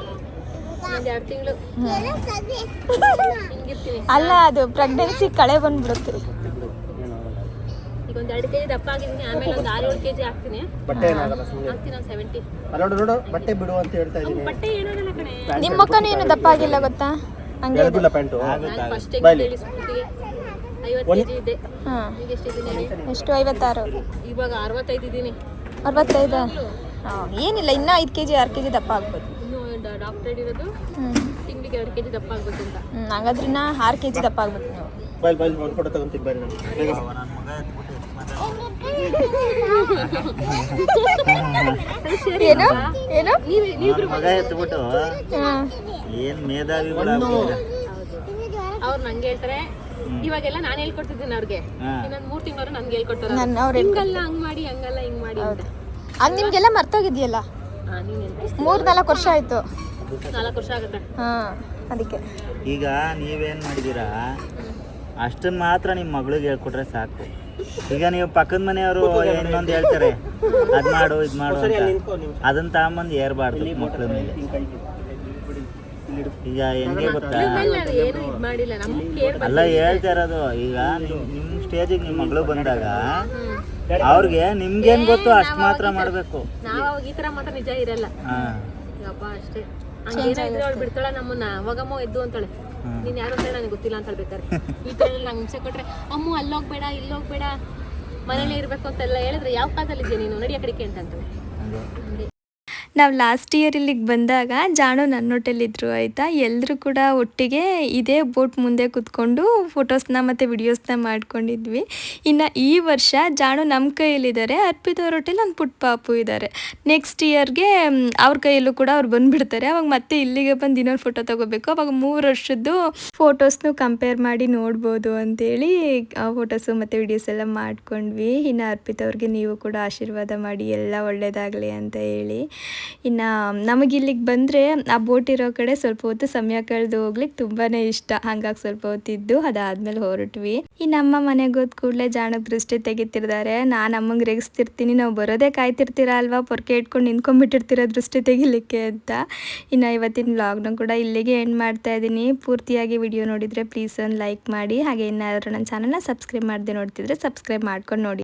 ಅಲ್ಲ, ಅದು ಪ್ರೆಗ್ನೆನ್ಸಿ ಕಳೆ ಬಂದ್ಬಿಡುತ್ತೆ. ಈಗ ಒಂದು 2 kg ದಪ್ಪ ಆಗಿದ್ದೀನಿ, ಆಮೇಲೆ ಒಂದು 6-7 kg ಆಗ್ತೀನಿ. ಬಟ್ಟೆ ಏನಾಗಲ್ಲ ಸುಮ್ಮನೆ ಆಗ್ತೀನಿ 70. ನೋಡು ಬಟ್ಟೆ ಬಿಡು ಅಂತ ಹೇಳ್ತಾ ಇದ್ದೀನಿ. ಬಟ್ಟೆ ಏನಾಗಲ್ಲ ಕಣೆ. ನಿಮ್ಮ ಮುಖನೂ ಏನು ದಪ್ಪ ಆಗಿಲ್ಲ ಗೊತ್ತಾ, ಹಂಗೆ ಇದೆ. ಎಲ್ಬಿಲ್ಲ ಪ್ಯಾಂಟು. ನಾನು ಫಸ್ಟ್ ಹೇಳಿ ಸ್ಕೂಟಿಗೆ 50 kg ಇದೆ. ಈಗ ಎಷ್ಟಿದ್ದೀನಿ? ಎಷ್ಟು? 56. ಇವಾಗ 65 ಇದ್ದೀನಿ. 65? ಏನಿಲ್ಲ, ಇನ್ನೂ 5 kg 6 kg ದಪ್ಪ ಆಗ್ಬೋದು. ಇನ್ನು ಡಾಕ್ಟರ್ ಹೇಳಿರೋದು ತಿಂಗಳಿಗೆ 2 kg ದಪ್ಪ ಆಗ್ಬೇಕು ಅಂತ. ಹಾಗಾದ್ರೆ 6 kg ದಪ್ಪ ಆಗ್ಬೇಕು ನೀವು. ಬೈಲ್ ಒಂದು ಫೋಟೋ ತಗೊಂತೀನಿ ಬೈಲ್ ನಾನು. ಏನು ಏನು ಮಗ ಎತ್ಬಿಟ್ಟು ಏನ್ ಮೇಧಾವಿಗಳು. ಅವ್ರು ನಂಗೆ ಹೇಳ್ತಾರೆ, ಇವಾಗೆಲ್ಲ ನಾನು ಹೇಳ್ಕೊಡ್ತಿದ್ದೀನಿ ಅವ್ರಿಗೆ. ಇನ್ನೊಂದು 3 ತಿಂಗಳು ನನ್ಗೆ ಹೇಳ್ಕೊಡ್ತಾರೆ. ಹಿಂಗಲ್ಲ ಹಂಗ್ ಮಾಡಿ, ಹಂಗಲ್ಲ ಹಿಂಗ್ ಮಾಡಿ ಅಂತ. ಅದು ನಿಮ್ಗೆಲ್ಲ ಮರ್ತೋಗಿದ್ಯಲ್ಲ. 3-4 ವರ್ಷ ಆಯ್ತು. 4 ವರ್ಷ ಆಗುತ್ತೆ. ಅದಕ್ಕೆ ಈಗ ನೀವೇನ್ ಮಾಡಿದೀರಾ, ಅಷ್ಟನ್ನ ಮಾತ್ರ ನಿಮ್ಮ ಮಗಳಿಗೆ ಹೇಳ್ಕೊಟ್ರೆ ಸಾಕು. ಈಗ ನೀವು ಪಕ್ಕದ ಮನೆಯವರು ಇನ್ನೊಂದು ಹೇಳ್ತಾರೆ, ಅದ್ ಮಾಡು ಇದ್ ಮಾಡು ಅಂತ, ಅದನ್ನ ತಗೊಂಬಂದು ಏರ್ಬಾರ್ದು ಮಕ್ಳ ಮೇಲೆ. ಈಗ ಹೆಂಗೆ ಗೊತ್ತಾ, ಏನು ಇದ್ ಮಾಡಿಲ್ಲ, ನಮ್ಗೆ ಅಲ್ಲ ಹೇಳ್ತಾ ಇರೋದು. ಈಗ ನಿಮ್ ಸ್ಟೇಜಿಗೆ ನಿಮ್ಮ ಮಗಳು ಬಂದಾಗ ಅವ್ರಿಗೆ ನಿಮ್ಗೇನ್ ಗೊತ್ತು ಅಷ್ಟ್ ಮಾತ್ರ ಮಾಡ್ಬೇಕು. ನಾವ್ ಅವಾಗ ಈ ತರ ಮಾತ್ರ ನಿಜ ಇರಲ್ಲ. ಯಪ್ಪ ಅಷ್ಟೇ. ಹಂಗೇನಾದ್ರೆ ಅವ್ಳು ಬಿಡ್ತಾಳ ನಮ್ಮನ್ನ, ಅವಾಗಮ್ಮ ಎದ್ದು ಅಂತಾಳೆ, ನೀನ್ ಯಾರು ಅಂತ ನನಗೆ ಗೊತ್ತಿಲ್ಲ ಅಂತ ಹೇಳ್ಬೇಕಾರೆ. ಈ ತರ ನಂಗೆ ಹಿಂಸೆ ಕೊಟ್ರೆ, ಅಮ್ಮ ಅಲ್ಲೋಗ್ಬೇಡ ಇಲ್ಲೋಗ್ಬೇಡ ಮನೇಲಿ ಇರ್ಬೇಕು ಅಂತೆಲ್ಲ ಹೇಳಿದ್ರೆ, ಯಾವ ಕಾಲದಲ್ಲಿದ್ಯಾ ನೀನು, ನಡಿ ಆ ಕಡೆಗೆ ಅಂತ ಅಂತಾಳೆ. ನಾವು ಲಾಸ್ಟ್ ಇಯರ್ ಇಲ್ಲಿಗೆ ಬಂದಾಗ ಜಾಣು ನನ್ನ ಹೋಟೆಲಿದ್ರು ಆಯಿತಾ. ಎಲ್ಲರೂ ಕೂಡ ಒಟ್ಟಿಗೆ ಇದೇ ಬೋಟ್ ಮುಂದೆ ಕೂತ್ಕೊಂಡು ಫೋಟೋಸ್ನ ಮತ್ತು ವಿಡಿಯೋಸ್ನ ಮಾಡ್ಕೊಂಡಿದ್ವಿ. ಇನ್ನು ಈ ವರ್ಷ ಜಾಣು ನಮ್ಮ ಕೈಯಲ್ಲಿದ್ದಾರೆ, ಅರ್ಪಿತ್ ಅವ್ರ ಹೋಟೆಲ್ ಒಂದು ಪುಟ್ಟ ಪಾಪು ಇದ್ದಾರೆ. ನೆಕ್ಸ್ಟ್ ಇಯರ್ಗೆ ಅವ್ರ ಕೈಯಲ್ಲೂ ಕೂಡ ಅವ್ರು ಬಂದುಬಿಡ್ತಾರೆ. ಅವಾಗ ಮತ್ತೆ ಇಲ್ಲಿಗೆ ಬಂದು ಇನ್ನೊಂದು ಫೋಟೋ ತೊಗೋಬೇಕು. ಅವಾಗ 3 ವರ್ಷದ್ದು ಫೋಟೋಸ್ನು ಕಂಪೇರ್ ಮಾಡಿ ನೋಡ್ಬೋದು ಅಂತೇಳಿ ಫೋಟೋಸು ಮತ್ತು ವಿಡಿಯೋಸ್ ಎಲ್ಲ ಮಾಡ್ಕೊಂಡ್ವಿ. ಇನ್ನು ಅರ್ಪಿತ್ ಅವ್ರಿಗೆ ನೀವು ಕೂಡ ಆಶೀರ್ವಾದ ಮಾಡಿ ಎಲ್ಲ ಒಳ್ಳೆಯದಾಗಲಿ ಅಂತ ಹೇಳಿ. ಇನ್ನು ನಮಗೆ ಇಲ್ಲಿಗೆ ಬಂದರೆ ಆ ಬೋಟ್ ಇರೋ ಕಡೆ ಸ್ವಲ್ಪ ಹೊತ್ತು ಸಮಯ ಕಳೆದು ಹೋಗ್ಲಿಕ್ಕೆ ತುಂಬಾ ಇಷ್ಟ. ಹಂಗಾಗಿ ಸ್ವಲ್ಪ ಹೊತ್ತಿದ್ದು ಅದಾದ್ಮೇಲೆ ಹೊರಟ್ವಿ. ಈ ನಮ್ಮ ಮನೆಗೆ ಹೋದ ಕೂಡಲೇ ಜಾಣಕ್ಕೆ ದೃಷ್ಟಿ ತೆಗಿತಿರ್ತಾರೆ. ನಾನು ಅಮ್ಮಂಗೆ ರೇಗಿಸ್ತಿರ್ತೀನಿ, ನಾವು ಬರೋದೇ ಕಾಯ್ತಿರ್ತೀರ ಅಲ್ವಾ, ಪೊರ್ಕೆ ಇಟ್ಕೊಂಡು ನಿಂತ್ಕೊಂಡ್ಬಿಟ್ಟಿರ್ತೀರ ದೃಷ್ಟಿ ತೆಗಿಲಿಕ್ಕೆ ಅಂತ. ಇನ್ನು ಇವತ್ತಿನ ವ್ಲಾಗ್ನ ಕೂಡ ಇಲ್ಲಿಗೆ ಎಂಡ್ ಮಾಡ್ತಾ ಇದ್ದೀನಿ. ಪೂರ್ತಿಯಾಗಿ ವಿಡಿಯೋ ನೋಡಿದರೆ ಪ್ಲೀಸ್ ಒಂದು ಲೈಕ್ ಮಾಡಿ. ಹಾಗೆ ಇನ್ನಾದರೂ ನನ್ನ ಚಾನಲ್ನ ಸಬ್ಸ್ಕ್ರೈಬ್ ಮಾಡದೆ ನೋಡ್ತಿದ್ರೆ ಸಬ್ಸ್ಕ್ರೈಬ್ ಮಾಡ್ಕೊಂಡು ನೋಡಿ.